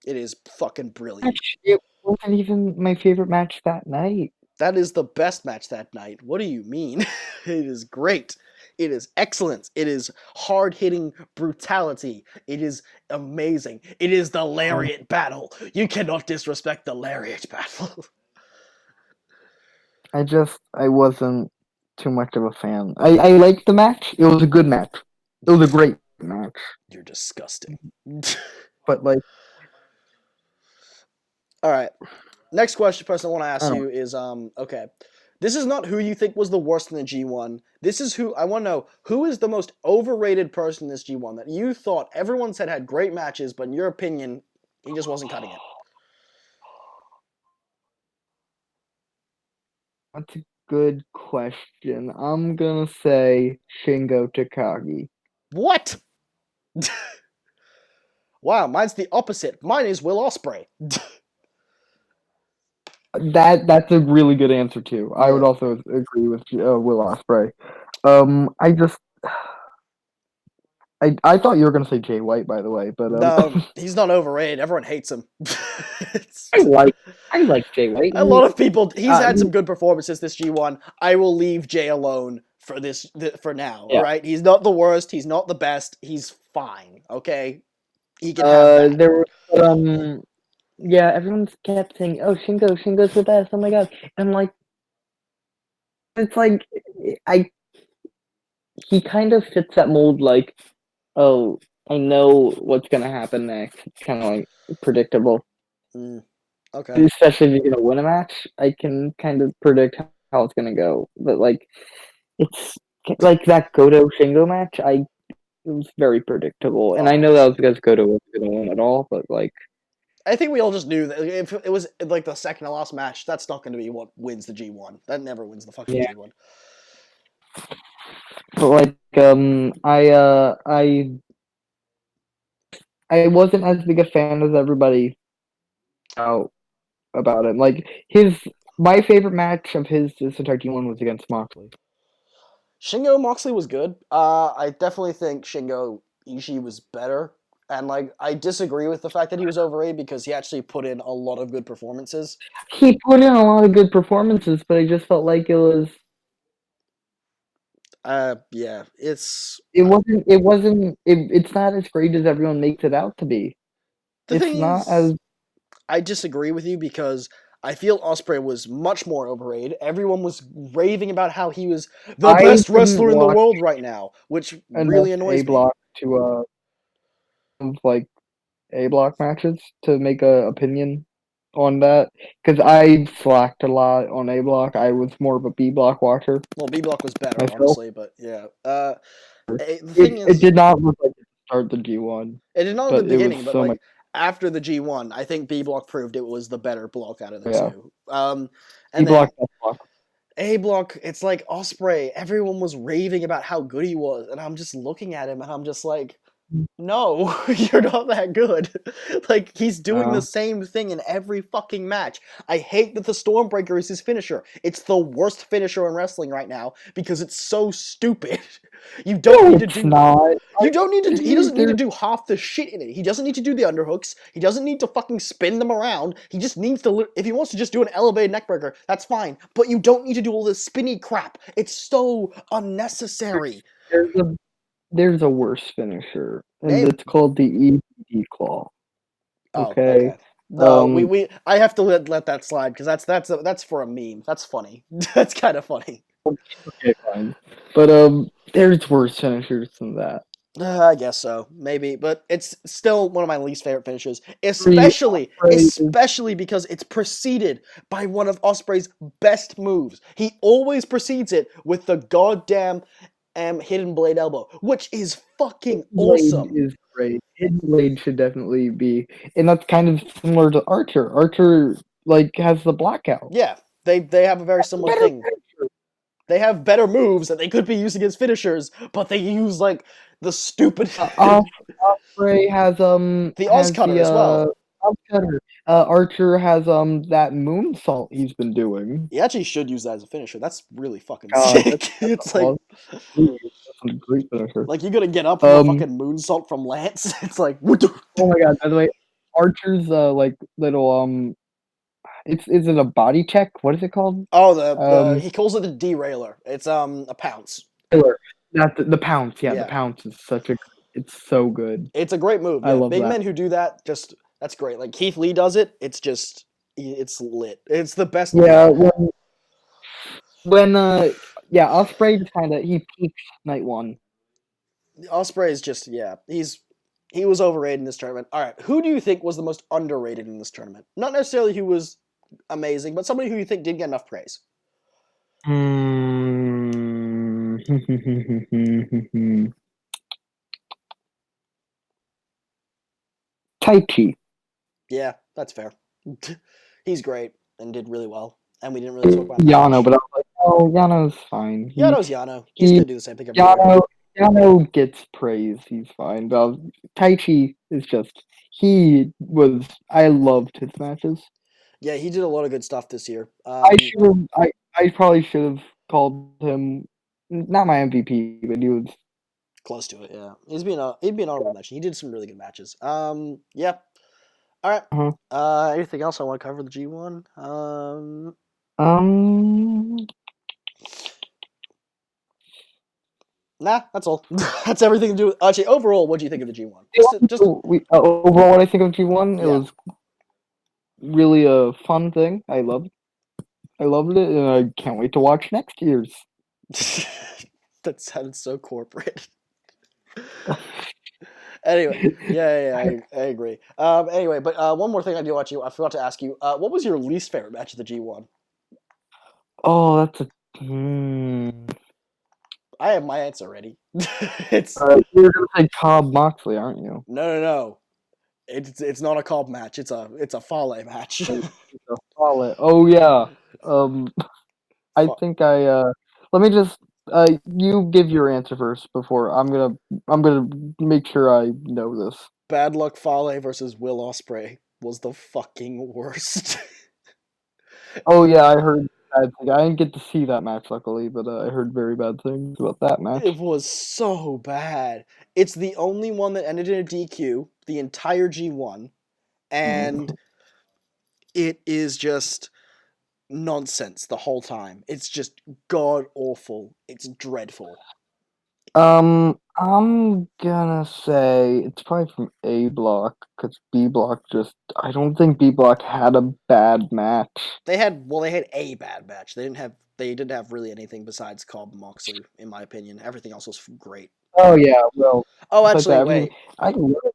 It is fucking brilliant. Actually, it wasn't even my favorite match that night. That is the best match that night. What do you mean? It is great. It is excellent. It is hard hitting brutality. It is amazing. It is the lariat battle. You cannot disrespect the lariat battle. I wasn't too much of a fan. I liked the match. It was a good match. It was a great match. You're disgusting. But like, All right. Next person I want to I ask don't you is okay. This is not who you think was the worst in the G1. This is who I want to know who is the most overrated person in this G1 that you thought everyone said had great matches, but in your opinion, he just wasn't cutting it. good question. I'm gonna say Shingo Takagi. What? Wow, mine's the opposite. Mine is Will Ospreay. That's a really good answer too. I would Yeah. also agree with Will Ospreay. I just I thought you were gonna say Jay White, by the way, but No, he's not overrated. Everyone hates him. I It's- like I like Jay White. a lot of people. He's had He some good performances this G1. I will leave Jay alone for for now. All yeah. right, he's not the worst. He's not the best. He's fine. Okay, he can have that. There was yeah. Everyone kept saying, "Oh, Shingo's the best." Oh my god! And like it's like I he kind of fits that mold. Like, oh, I know what's gonna happen next. It's kind of like predictable. Mm, okay. Especially if you're gonna win a match, I can kind of predict how it's gonna go. But like, it's like that Goto Shingo match. It was very predictable, and I Oh know that was yeah. because Goto wasn't gonna win at all. But like, I think we all just knew that if it was like the second to last match, that's not going to be what wins the G1. That never wins the fucking yeah. G1. But like, I wasn't as big a fan as everybody out about him. Like my favorite match of his this entire G1 was against Moxley. Shingo Moxley was good. I definitely think Shingo Ishii was better. And like I disagree with the fact that he was overrated because he actually put in a lot of good performances. He put in a lot of good performances, but I just felt like Yeah, it's not as great as everyone makes it out to be. the It's thing not is as I disagree with you because I feel Osprey was much more overrated. Everyone was raving about how he was the I best didn't wrestler in the watch world right now, which enough really A annoys me. block to like A block matches to make a opinion on that because I slacked a lot on A block. I was more of a B block watcher Well, B Block was better, myself. honestly, but yeah. The thing It is, did not look like it to start the G1, it did not in the but it was beginning, but so much. like after the G1, I think B Block proved it was the better block out of the Yeah, two. B And then block, F block. A Block, it's like Osprey. Everyone was raving about how good he was, and I'm just looking at him, and I'm just like, no, you're not that good. Like, he's doing the Uh, same thing in every fucking match. I hate that the Stormbreaker is his finisher. It's the worst finisher in wrestling right now because it's so stupid. You don't no, need to it's do. not. You don't need to. He doesn't need to There's do half the shit in it. He doesn't need to do the underhooks. He doesn't need to fucking spin them around. He just needs to. If he wants to just do an elevated neckbreaker, that's fine. But you don't need to do all this spinny crap. It's so unnecessary. there's a there's a worse finisher, and Name. it's called the EBD claw. Oh, Okay. okay. No, Um, I have to let that slide because that's for a meme. That's funny. That's kind of funny. okay, fine. But there's worse finishers than that. I guess so, maybe, but it's still one of my least favorite finishes, Three Osprey especially because it's preceded by one of Osprey's best moves. He always precedes it with the goddamn hidden blade elbow, which is fucking Blade awesome. is great. Hidden Blade should definitely be, and that's kind of similar to Archer. Archer like has the blackout. Yeah, they have a very similar Better thing. finisher. They have better moves that they could be using as finishers, but they use like the stupid Osprey the Oz has cutter the as well. cutter. Archer has that moonsault he's been doing. He actually should use that as a finisher. That's really fucking God, sick. that's It's like awesome. Ooh, that's a great finisher. you gotta get up from a Um, fucking moonsault from Lance. It's like what the oh my god, by the way, Archer's like little it's is it a body check? What is it called? oh the Um, he calls it the derailer. It's a pounce. killer. Not the pounce. Yeah, the Yeah, pounce is such a. It's so good. it's a great move. I Yeah, love big that. men who do that just that's great. Like Keith Lee does it. It's just it's lit. It's the best move. Yeah, when yeah, Osprey just kind of he peaked night one. Osprey is just yeah. He was overrated in this tournament. All right, who do you think was the most underrated in this tournament? Not necessarily who was amazing, but somebody who you think didn't get enough praise. Hmm. Tai Chi. Yeah, that's fair. He's great and did really well, and we didn't really talk about him that Yano, much. but I was like, Yano's fine. Yano's Yano. He's He gonna do the same thing every year. Yano Yano gets praise. He's fine. But Taichi is just he was. I loved his matches. Yeah, he did a lot of good stuff this year. I should have. I probably should have called him not my MVP, but he was. Close to it. Yeah, he'd be an honorable mention. He did some really good matches. Yeah. All right. Uh-huh. Anything else I want to cover the G1? Um. Nah, that's all. That's everything to do. Actually, overall, what do you think of the G1? Just Overall, what I think of G1, it yeah. was really a fun thing. I loved it, and I can't wait to watch next year's. That sounded so corporate. Anyway, I agree. Anyway, but one more thing I do want you. I forgot to ask you. What was your least favorite match of the G1? Oh, that's a. Hmm. I have my answer ready. It's You're gonna say Cobb Moxley, aren't you? no. It's not a Cobb match. It's a Fale match. It's a solid. Oh yeah. Um, I Fa- think I. Let me just. You give your answer first before I'm gonna make sure I know this. Bad Luck Fale versus Will Ospreay was the fucking worst. Oh yeah, I heard bad things. I didn't get to see that match luckily, but I heard very bad things about that It match. was so bad. It's the only one that ended in a DQ, the entire G1, and Mm. it is just nonsense the whole time. It's just god awful. It's dreadful. I'm gonna say it's probably from A Block because B Block just. I don't think B Block had a bad match. They had a bad match. They didn't have really anything besides Cobb and Moxley, in my opinion. Everything else was great. Oh yeah, well, Oh, besides actually, that, I mean, wait. I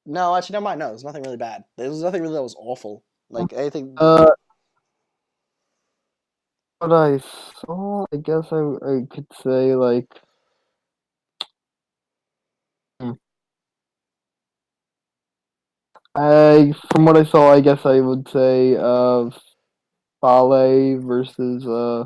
No, actually, never mind. No, there's nothing really bad. There was nothing really that was awful. Like anything. uh, what I saw, I guess I could say like, hmm, I from what I saw, I guess I would say Fale versus I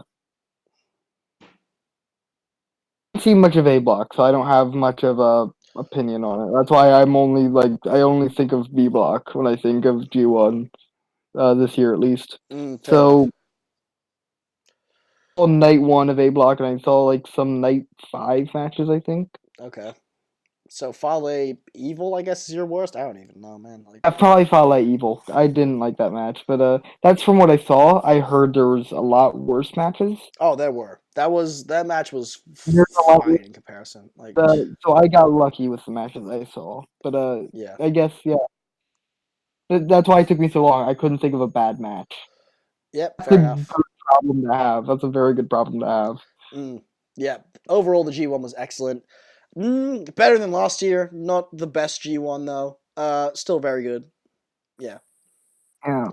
don't see much of A Block, so I don't have much of a opinion on it. That's why I'm only like I only think of B Block when I think of G1 this year at least. Fair So enough. on night one of A Block, and I saw like some night five matches. I think Okay. So Fale Evil, I guess, is your worst. I don't even know, man. Like, I probably felt like Evil. I didn't like that match, but that's from what I saw. I heard there was a lot worse matches. oh, there were. That match was There's a lot fine in comparison. Like, so I got lucky with the matches I saw. But yeah. I guess yeah, that's why it took me so long. I couldn't think of a bad match. Yep. That's Fair a enough. good problem to have. That's a very good problem to have. Mm, yeah. Overall, the G1 was excellent. Better than last year. Not the best G1 though. Still very good. Yeah. Yeah.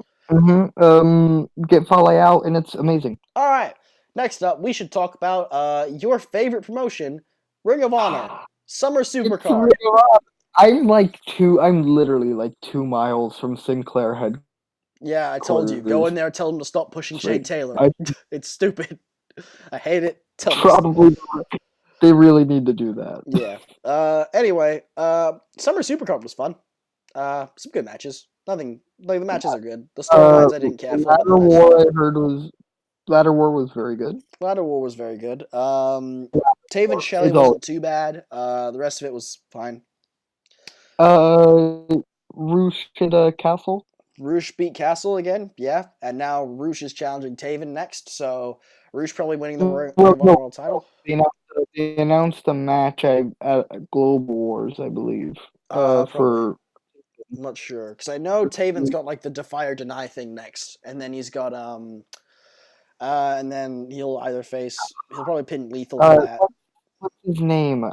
Get Fale out, and it's amazing. All right. Next up, we should talk about your favorite promotion, Ring of Honor, Summer It's Supercard. really rough. I'm like two. I'm literally like 2 miles from Sinclair Yeah, I told you. Go headquarters. in there, tell them to stop pushing Shane Like Taylor. I It's stupid. I hate it. Tell them to. probably they really need to do that. Yeah. Anyway, Summer Supercard was fun. Some good matches. Nothing like the matches are good. The storylines I didn't care for, but the Ladder matches are War I good. heard was Ladder War was very good. Ladder War was very good. Taven Shelley It's all wasn't too bad. The rest of it was fine. uh Rushida Castle. Roosh beat Castle again, yeah, and now Roosh is challenging Taven next, so Roosh probably winning the Ring Well, of Honor no, World title. they announced a match at Global Wars, I believe. Probably. For I'm not sure because I know Taven's got like the Defy or Deny thing next, and then he's got and then he'll probably pin Lethal for that. what's his name?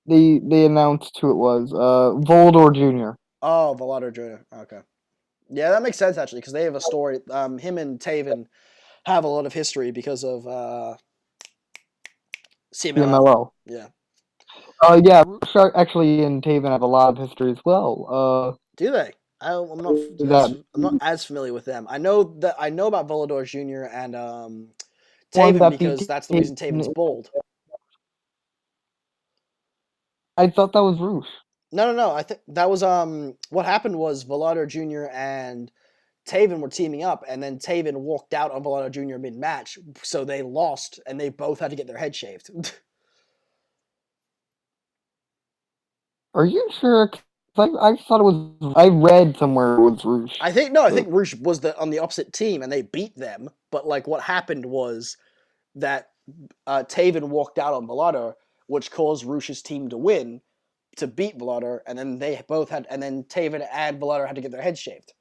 They announced who it was. Volador Jr. Oh, Volador Jr. Okay, yeah, that makes sense actually because they have a story. Him and Taven have a lot of history because of CMLL. CMLL. Yeah. Yeah, Shark actually and Taven have a lot of history as well. Do they? I'm not That as familiar with them. I know about Volador Jr. and one Taven, that beat because that's the reason Taven's Taven. bold. I thought that was Roosh. No. I think that was what happened was Velardo Jr. and Taven were teaming up, and then Taven walked out on Velardo Jr. mid match, so they lost, and they both had to get their head shaved. Are you sure? 'Cause I thought it was. I read somewhere it was Roosh. I think no, I But think Rouge was on the opposite team, and they beat them. But like what happened was that Taven walked out on Velardo, which caused Rouge's team to win to beat Velardo, and then they both had, and then Taven and Velardo had to get their heads shaved.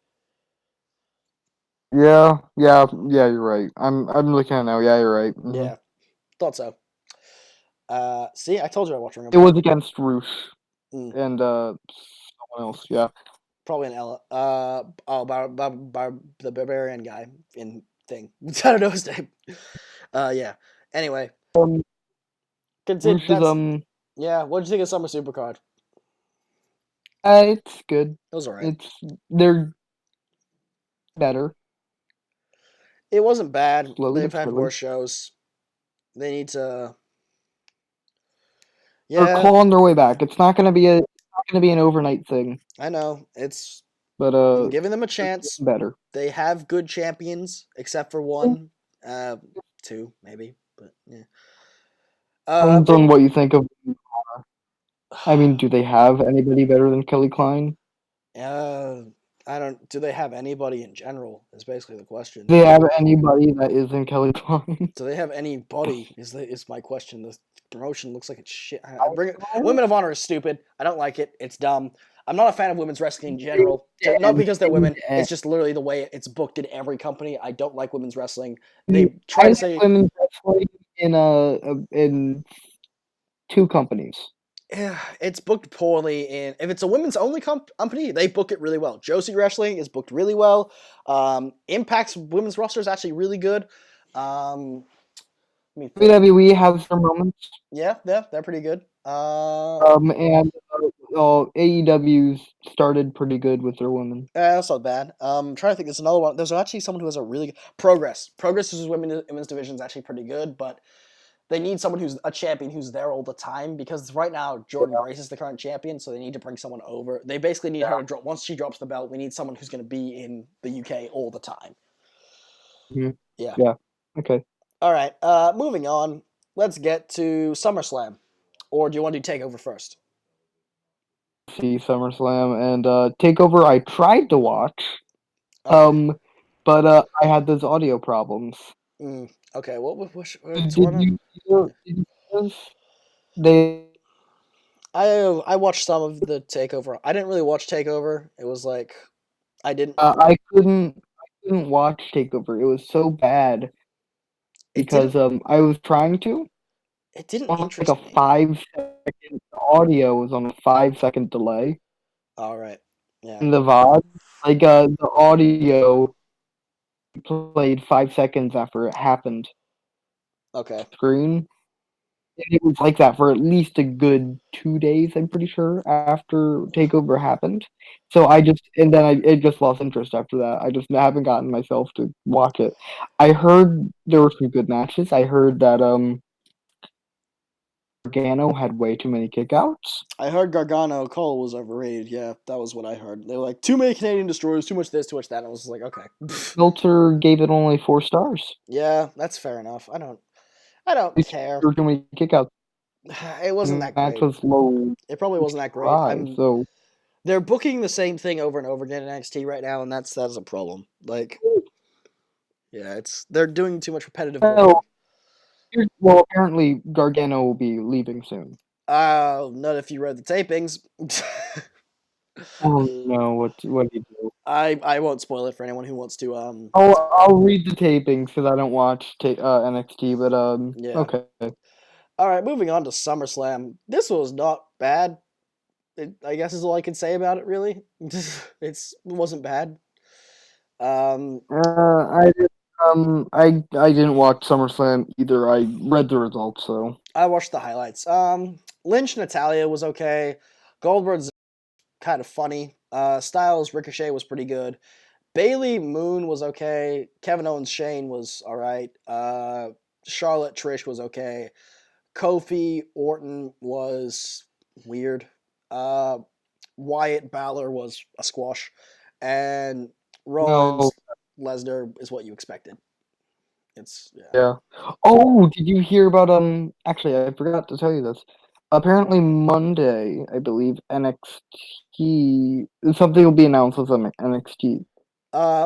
yeah. You're right. I'm looking at it now. Yeah, you're right. Yeah, thought so. See, I told you I watched Ring of It was Honor. against Roosh Mm, and someone else. Yeah. probably an Ella. The barbarian guy in thing. I don't know his name. Yeah. Anyway, Um, continue. Roosh is That's yeah. What did you think of Summer Supercard? it's good. It was alright. It's they're better It wasn't bad. slowly They've but had surely. worse shows. They need to. They're Yeah, clawing their way back. It's not gonna be an overnight thing, I know. It's. but I'm giving them a they're chance. getting better. They have good champions, except for one, uh, two maybe, but yeah. Depends on Move. what you think of. I mean, do they have anybody better than Kelly Klein? Uh, I don't. Do they have anybody in general? Is basically the question. Do they have anybody that isn't Kelly Klein? Do they have anybody? Is my question. The promotion looks like it's shit. Women of Honor is stupid. I don't like it. It's dumb. I'm not a fan of women's wrestling in general. Not because they're women. It's just literally the way it's booked in every company. I don't like women's wrestling. They try I to like say, women's wrestling in two companies. yeah, it's booked poorly. In if it's a women's only company, they book it really well. Josie Wrestling is booked really well. Impact's women's roster is actually really good. Let me think. WWE has their moments, Yeah, they're pretty good. and AEW's started pretty good with their women. That's not bad. I'm trying to think. There's another one. There's actually someone who has a really good Progress. Progress's women's division is actually pretty good, but they need someone who's a champion who's there all the time because right now Jordan Grace is the current champion, so they need to bring someone over. They basically need her to drop once she drops the belt. We need someone who's going to be in the UK all the time. Mhm. Yeah. Yeah. Okay. All right. Moving on. Let's get to SummerSlam, or do you want to do Takeover first? See SummerSlam and Takeover. I tried to watch, Okay. um, but I had those audio problems. Okay. What's Did going on? you? Did you see this? They I watched some of the Takeover. I didn't really watch Takeover. It was like I didn't. I couldn't watch Takeover. It was so bad It because didn't. I was trying to It didn't on like a interest me. 5 second audio was on a 5 second delay All right. Yeah. in the VOD. Like the audio played 5 seconds after it happened Okay. screen. And it was like that for at least a good 2 days, I'm pretty sure, after Takeover happened. So it just lost interest after that. I just haven't gotten myself to watch it. I heard there were some good matches. I heard that Gargano had way too many kickouts. I heard Gargano Cole was overrated. Yeah, that was what I heard. They were like too many Canadian destroyers, too much this, too much that. And I was like, okay. Meltzer gave it only 4 stars. Yeah, that's fair enough. I don't There care. were too many kickouts. It wasn't The that match great. was low It probably wasn't that great. try, so They're booking the same thing over and over again in NXT right now, and that's a problem. Like, yeah, they're doing too much repetitive well, booking. apparently Gargano will be leaving soon. Not if you read the tapings. Oh no, what do you do? I won't spoil it for anyone who wants to. I'll read the tapings because I don't watch NXT, but Yeah. okay. All right, moving on to SummerSlam. This was not bad. I guess is all I can say about it. Really, it wasn't bad. Um, I didn't watch SummerSlam either. I read the results, so I watched the highlights. Lynch Natalia was okay. Goldberg's kind of funny. Styles Ricochet was pretty good. Bailey Moon was okay. Kevin Owens Shane was all right. Charlotte Trish was okay. Kofi Orton was weird. Uh, Wyatt Balor was a squash, and No, Rollins Lesnar is what you expected. It's yeah. yeah. Oh, did you hear about actually I forgot to tell you this. Apparently Monday, I believe, NXT something will be announced with NXT.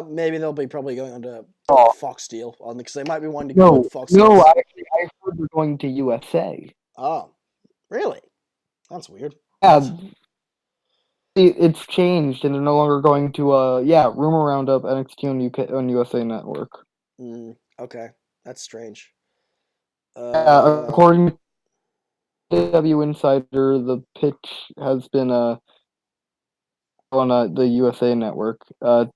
Maybe they'll be probably going on to Oh, Fox deal on because they might be wanting to put no, Fox no, deals. I heard they're going to USA. Oh, really? That's weird. Yeah, What? it's changed and they're no longer going to yeah, rumor roundup NXT on UK on USA Network. Okay, that's strange. Uh, According to W Insider, the pitch has been on the USA Network. 2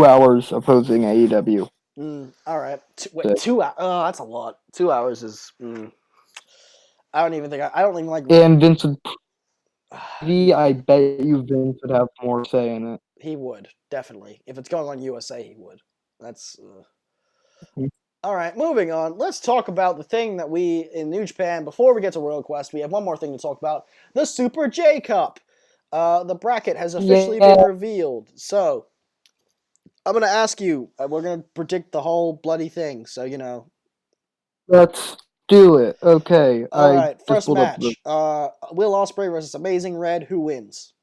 hours opposing AEW. all right. Wait, So- 2 hours? Oh, that's a lot. 2 hours is. I don't even think I don't even like. And Vince would He, I bet you Vince would have more say in it. he would definitely if it's going on USA. He would. That's. Mhm. All right, moving on. Let's talk about the thing that we in New Japan. Before we get to Royal Quest, we have one more thing to talk about: the Super J Cup. The bracket has officially Yeah, been revealed. So I'm gonna ask you. We're gonna predict the whole bloody thing. So you know. let's do it. Okay, All I right, just first pulled up the match. Will Ospreay versus Amazing Red. Who wins?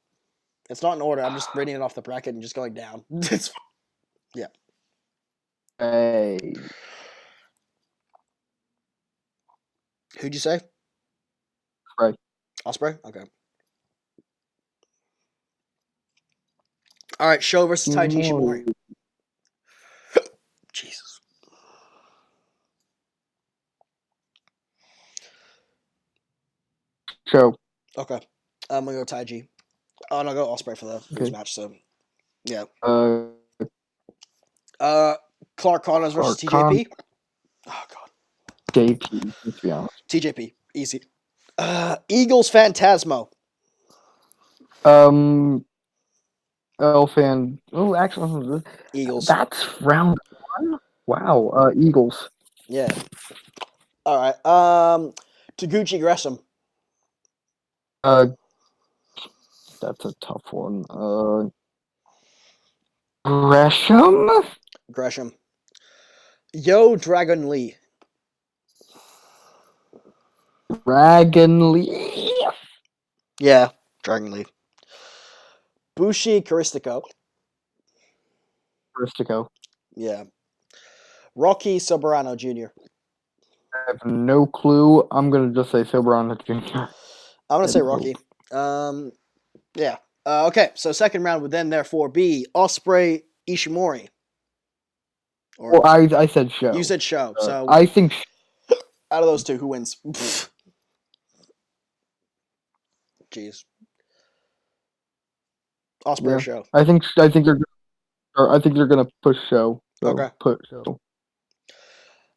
It's not in order. I'm just reading it off the bracket and just going down. It's, yeah. Hey. Who'd you say? Right. Ospreay. Okay. All right. Show versus Taiji Ishimori. Jesus. Show. Okay. I'm gonna go Taiji. Oh, and I'll go Ospreay for the first Okay. match. So yeah. Uh, Uh, Clark Connors versus Archon TJP. Oh God. JP. Let's be honest. TJP. Easy. Eagles Phantasmo. Um, Elfan. Oh, actually, Eagles. that's round one. Wow. Eagles. Yeah. All right. Taguchi Gresham. Uh, that's a tough one. Gresham. Gresham. Yo Dragon Lee. Dragon Lee. Yeah. Dragon Lee. Bushi Caristico. Ristico. Yeah. Rocky Soberano Jr. I have no clue. I'm gonna just say Soberano Jr. I'm gonna say And Rocky. hope. Yeah. Okay, so second round would then therefore be Osprey Ishimori. Or Well, I said you show. said Show. So I think out of those two, who wins? Jeez. Osprey or yeah. Show. I think they're gonna push show. So Okay. put show.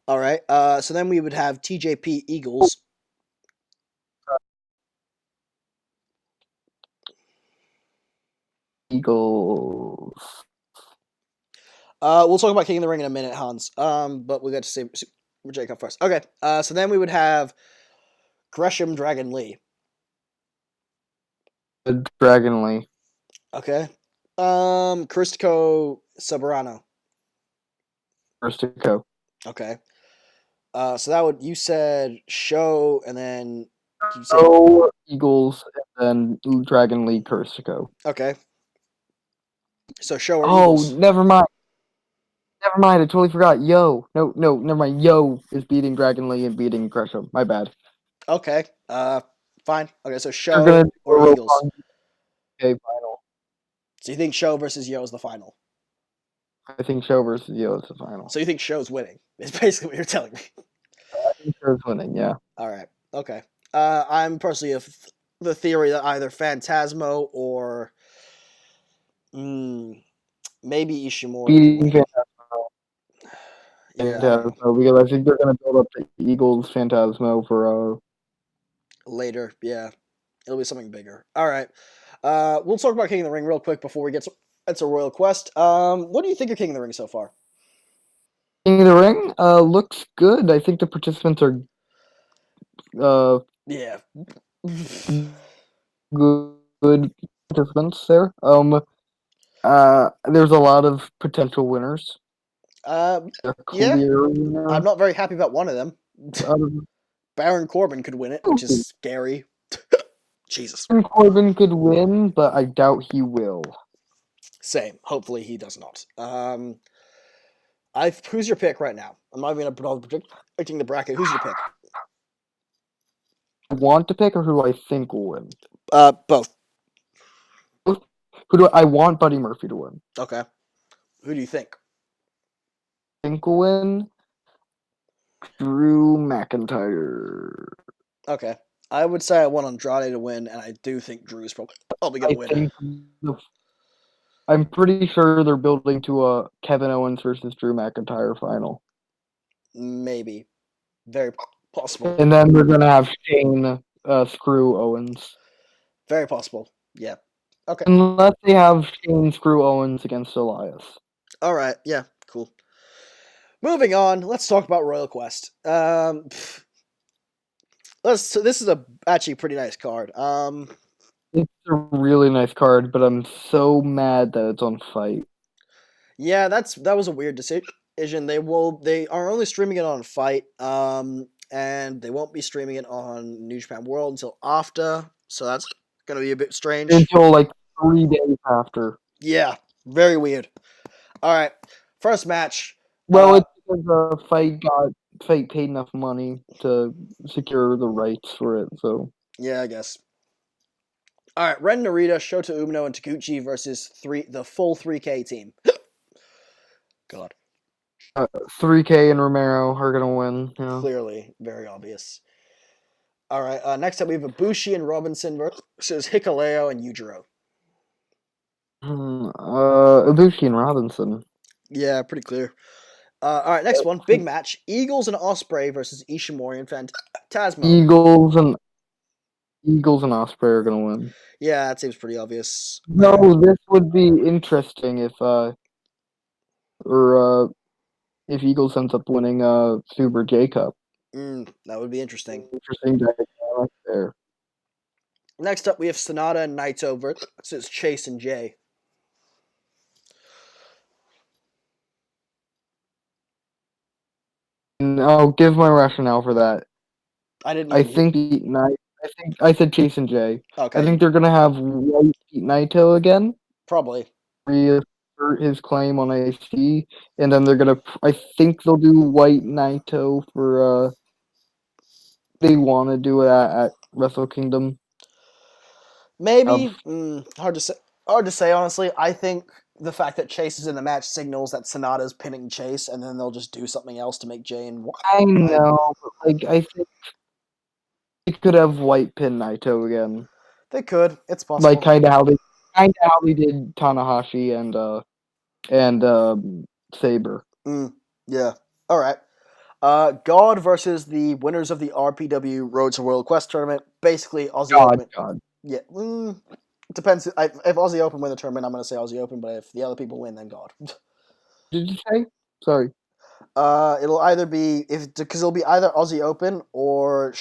All right. So then we would have TJP Eagles. Eagles. We'll talk about King of the Ring in a minute, Hans. But we got to see Jacob first. Okay. So then we would have Gresham Dragon Lee. Dragon Lee. Okay. Christico Soberano. Ristico. Okay. So that would you said Show and then you say Oh, Eagles and then Dragon Lee Cursico. okay. So Show or Oh, Eagles. never mind. Never mind. I totally forgot. Yo, no, never mind. Yo is beating Dragon Lee and beating Gresham. My bad. Okay. Fine. Okay, so They're gonna Show do a or Eagles. Roppongi UK final. So you think Show versus Yo is the final. I think Show versus Yo is the final. So you think Show's winning. It's basically what you're telling me. I think Show's winning. Yeah. All right. Okay. I'm personally of the theory that either Phantasmo or maybe Ishimori Beating win. Yeah, I don't know. Phantasmo because I think they're gonna build up the Eagles Phantasmo for Later, yeah. It'll be something bigger. All right. We'll talk about King of the Ring real quick before we get to Royal Quest. What do you think of King of the Ring so far? In the ring, looks good. I think the participants are Yeah. good participants there. There's a lot of potential winners. Um, A yeah. clear I'm winner not very happy about one of them. out of Baron Corbin could win it, which is scary. Jesus. Corbin could win, but I doubt he will. Same. Hopefully he does not. Who's your pick right now? I'm not even predicting the bracket. Who's your pick? Want to pick or who do I think will win? Both. Who do I want Buddy Murphy to win? Okay. Who do you think? Think will win Drew McIntyre. Okay. I would say I want Andrade to win, and I do think Drew's probably going I to win. think I'm pretty sure they're building to a Kevin Owens versus Drew McIntyre final. Maybe. Very possible. And then they're gonna have Shane screw Owens. Very possible. Yeah. Okay. Unless they have Shane screw Owens against Elias. All right. Yeah. Cool. Moving on. Let's talk about Royal Quest. So this is actually a pretty nice card. It's a really nice card, but I'm so mad that it's on Fight. Yeah, that was a weird decision. They are only streaming it on Fight, and they won't be streaming it on New Japan World until after. So that's gonna be a bit strange. Until like 3 days after. Yeah, very weird. All right, first match. Well, it's because Fight paid enough money to secure the rights for it, so Yeah, I guess. All right, Ren Narita, Shota Umino, and Taguchi versus the full 3K team. God, 3K and Romero are gonna win. Yeah. clearly very obvious. All right, next up we have Ibushi and Robinson versus Hikuleo and Yujiro. Ibushi and Robinson. Yeah, pretty clear. All right, next one, big match: Eagles and Osprey versus Ishimori and Phantasmo. Eagles and Osprey are gonna win. Yeah, that seems pretty obvious. No, this would be interesting if Eagles ends up winning Super J Cup. That would be interesting. Interesting dynamic there. Next up, we have Sonata and Naito versus Chase and Jay. And I'll give my rationale for that. I didn't. I Even think I said Chase and Jay. Okay. I think they're gonna have White beat Naito again. Probably. Reassert his claim on AST, and then they're gonna. I think they'll do White Naito for. They want to do it at Wrestle Kingdom. Maybe. Hard to say. Hard to say, honestly. I think the fact that Chase is in the match signals that Sonata's pinning Chase, and then they'll just do something else to make Jay and. I know, but I think they could have White pin Naito again. They could. It's possible. Like kind of how they did Tanahashi and Saber. Yeah. All right. God versus the winners of the RPW Road to World Quest tournament. Basically, Aussie Open. God. Yeah. Depends. If Aussie Open win the tournament, I'm going to say Aussie Open. But if the other people win, then God. Did you say? Sorry. It'll either be because it'll be either Aussie Open or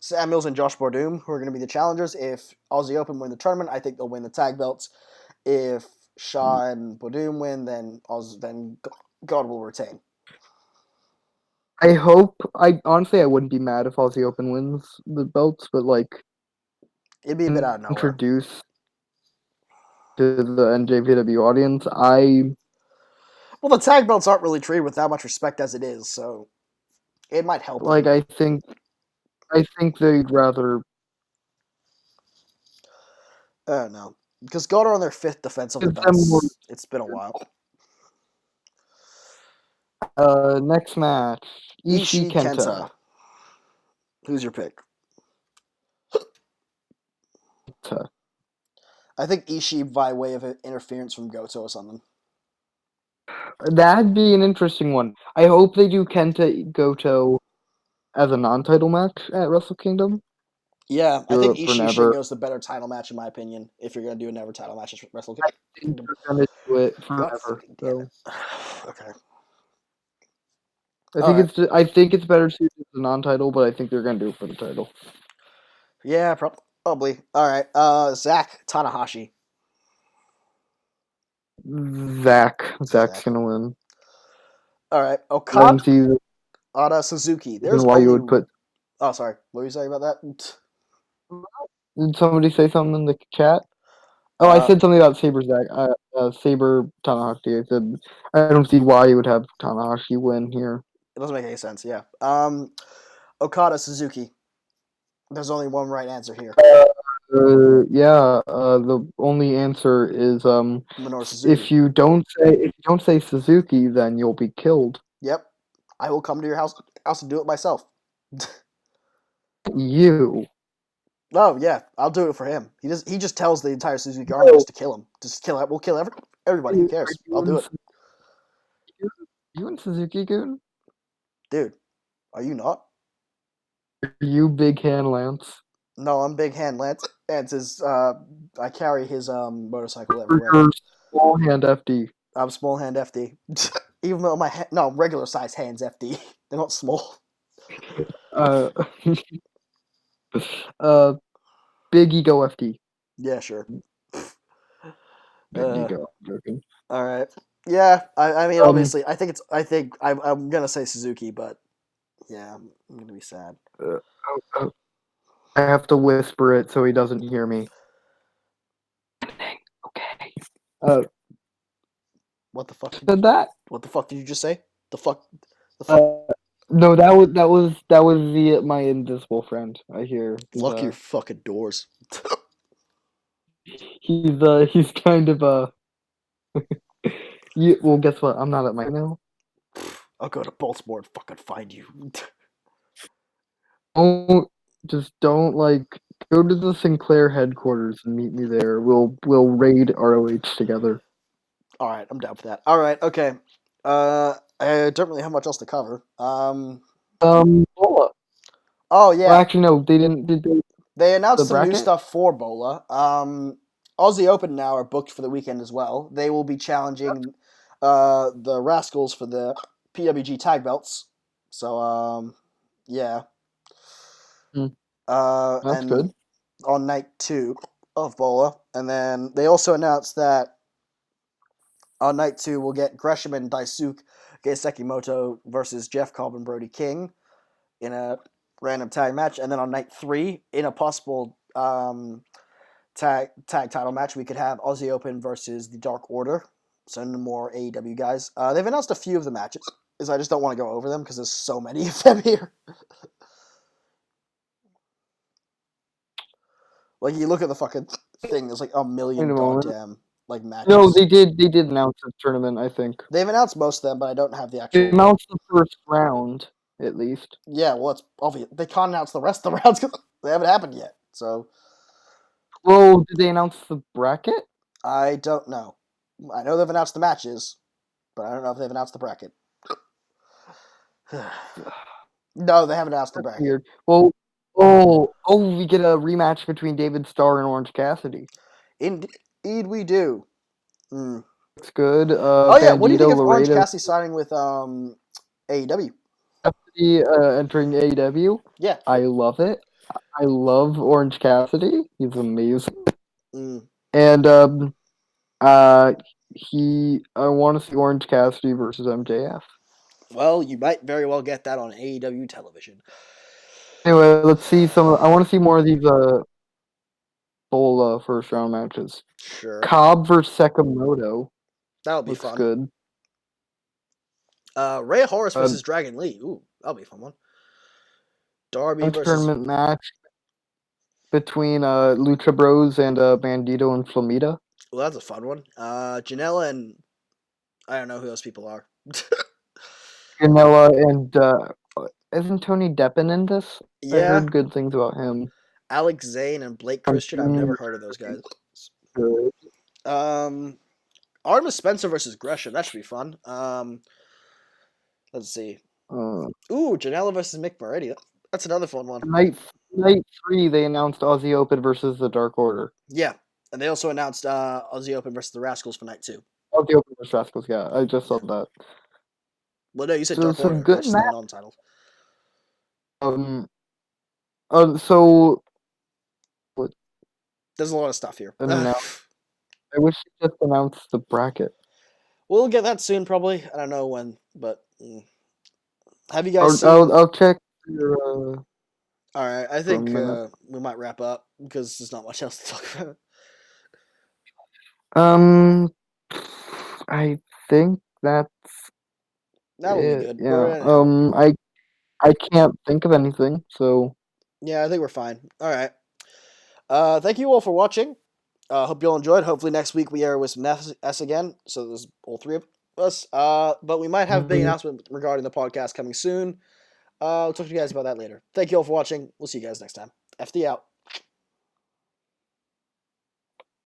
Samuels and Josh Bordoom who are going to be the challengers. If Aussie Open win the tournament, I think they'll win the tag belts. If Shaw and Bordoom win, then God will retain. I hope. I honestly, I wouldn't be mad if Aussie Open wins the belts, but like, it'd be a bit out of nowhere. Introduce to the NJPW audience. Well, the tag belts aren't really treated with that much respect as it is, so it might help. Like, I think they'd rather. I don't know, because God are on their 5th defensive belts. It's been a while. Next match, Ishii Kenta. Kenta. Who's your pick? Kenta. I think Ishii by way of interference from Goto or something. That'd be an interesting one. I hope they do Kenta Goto as a non-title match at Wrestle Kingdom. Yeah, I think Ishii Shingo's the better title match in my opinion. If you're gonna do a never title match at Wrestle Kingdom, I think they're gonna do it forever. So. Okay. Alright. I think it's better suited as a non-title, but I think they're gonna do it for the title. Yeah, probably. Alright. Zach Tanahashi. Zach's Zach. gonna win. Alright. I don't see Okada Suzuki. the There's reason why you only. would put. Oh, sorry. What were you saying about that? Did somebody say something in the chat? Oh, I Uh, said something about Saber Zach. Saber Tanahashi. I said I don't see why you would have Tanahashi win here. it doesn't make any sense. Yeah. Okada Suzuki. There's only one right answer here. Yeah. The only answer is Minoru Suzuki. if you don't say Suzuki, then you'll be killed. Yep. I will come to your house and do it myself. You. Oh yeah, I'll do it for him. He just tells the entire Suzuki army No. just to kill him. Just kill it. We'll kill everybody. Who Are cares? I'll you do and it. you and Suzuki Goon? Dude, are you not? Are you Big Hand Lance? No, I'm Big Hand Lance. Lance is I carry his motorcycle Or everywhere. your Small Hand FD? I'm small hand FD. Even though no regular size hands FD. They're not small. Uh, uh, Big Ego FD. Yeah, sure. Big Uh, Ego. I'm joking. all right. Yeah, I mean, Um, obviously, I think I'm gonna say Suzuki, but yeah, I'm gonna be sad. uh, uh, I have to whisper it so he doesn't hear me. Okay. Uh, What the fuck? said that? What the fuck did you just say? The fuck? The fuck? Uh, no, that was the my invisible friend. I hear Lock your fucking doors. he's kind of you. Well, guess what? I'm not at my email. I'll go to Baltimore and fucking find you. Don't don't like go to the Sinclair headquarters and meet me there. We'll raid ROH together. All right, I'm down for that. All right, okay. I don't really have much else to cover. Bola. Oh Well, yeah, actually, no, they didn't. Did they they the announced some new bracket? stuff for Bola. Aussie Open now are booked for the weekend as well. They will be challenging the Rascals for the PWG tag belts. So yeah. Hmm, that's And good. on night 2 of Bola, and then they also announced that on night 2 we'll get Gresham and Daisuke Sekimoto versus Jeff Cobb and Brody King in a random tag match, and then on night 3 in a possible tag title match we could have Aussie Open versus the Dark Order. So no more AEW guys. They've announced a few of the matches. I just don't want to go over them because there's so many of them here. Like you look at the fucking thing, there's like a Wait million a moment. goddamn like No, matches. they did announce the tournament. I think They've announced most of them, but I don't have the they actual. announced the first round at least. Yeah, well, it's obvious they can't announce the rest of the rounds because they haven't happened yet. So Well, did they announce the bracket? I don't know. I know they've announced the matches, but I don't know if they've announced the bracket. No, they haven't announced the That's bracket. weird. Well, we get a rematch between David Starr and Orange Cassidy. Indeed, we do. Mm. Looks good. Oh yeah, what do you think Bandito, of Orange Laredo, Cassidy signing with AEW? Cassidy entering AEW. Yeah. I love it. I love Orange Cassidy. He's amazing. Mm. And uh, I want to see Orange Cassidy versus MJF. Well, you might very well get that on AEW television. Anyway, let's see some. I want to see more of these Bola first round matches. Sure, Cobb versus Sakamoto that'll be looks fun. good. Ray Horace Um, versus Dragon Lee. Ooh, that'll be a fun one. Darby a versus. tournament match between Lucha Bros and Bandito and Flamita. Well, that's a fun one. Janela and I don't know who those people are. Ganella and isn't Tony Deppen in this? I Yeah, heard good things about him. Alex Zane and Blake From Christian. I've never Junior heard of those guys. good. Um, Artemis Spencer versus Gresham. That should be fun. Let's see. Uh, Ooh, Janela versus Mick Moretti. That's another fun one. night 3, they announced Aussie Open versus the Dark Order. Yeah, and they also announced Aussie Open versus the Rascals for night 2. Aussie Open versus Rascals. Yeah, I just saw that. Well, no, you said So Dark some Order, good which is match. now non-titled. Um. So what? There's a lot of stuff here. Now I wish you just announced the bracket. We'll get that soon, probably. I don't know when, but have you guys I'll seen? I'll check your All right, I for a think minute. we might wrap up because there's not much else to talk about. Um, I think that's That'll be it. good. We're Yeah. at an hour. I can't think of anything. So. Yeah, I think we're fine. All right. Thank you all for watching. Hope you all enjoyed. Hopefully next week we are with some S again. So there's all three of us. But we might have a big Mm, announcement regarding the podcast coming soon. I'll talk to you guys about that later. Thank you all for watching. We'll see you guys next time. FD out.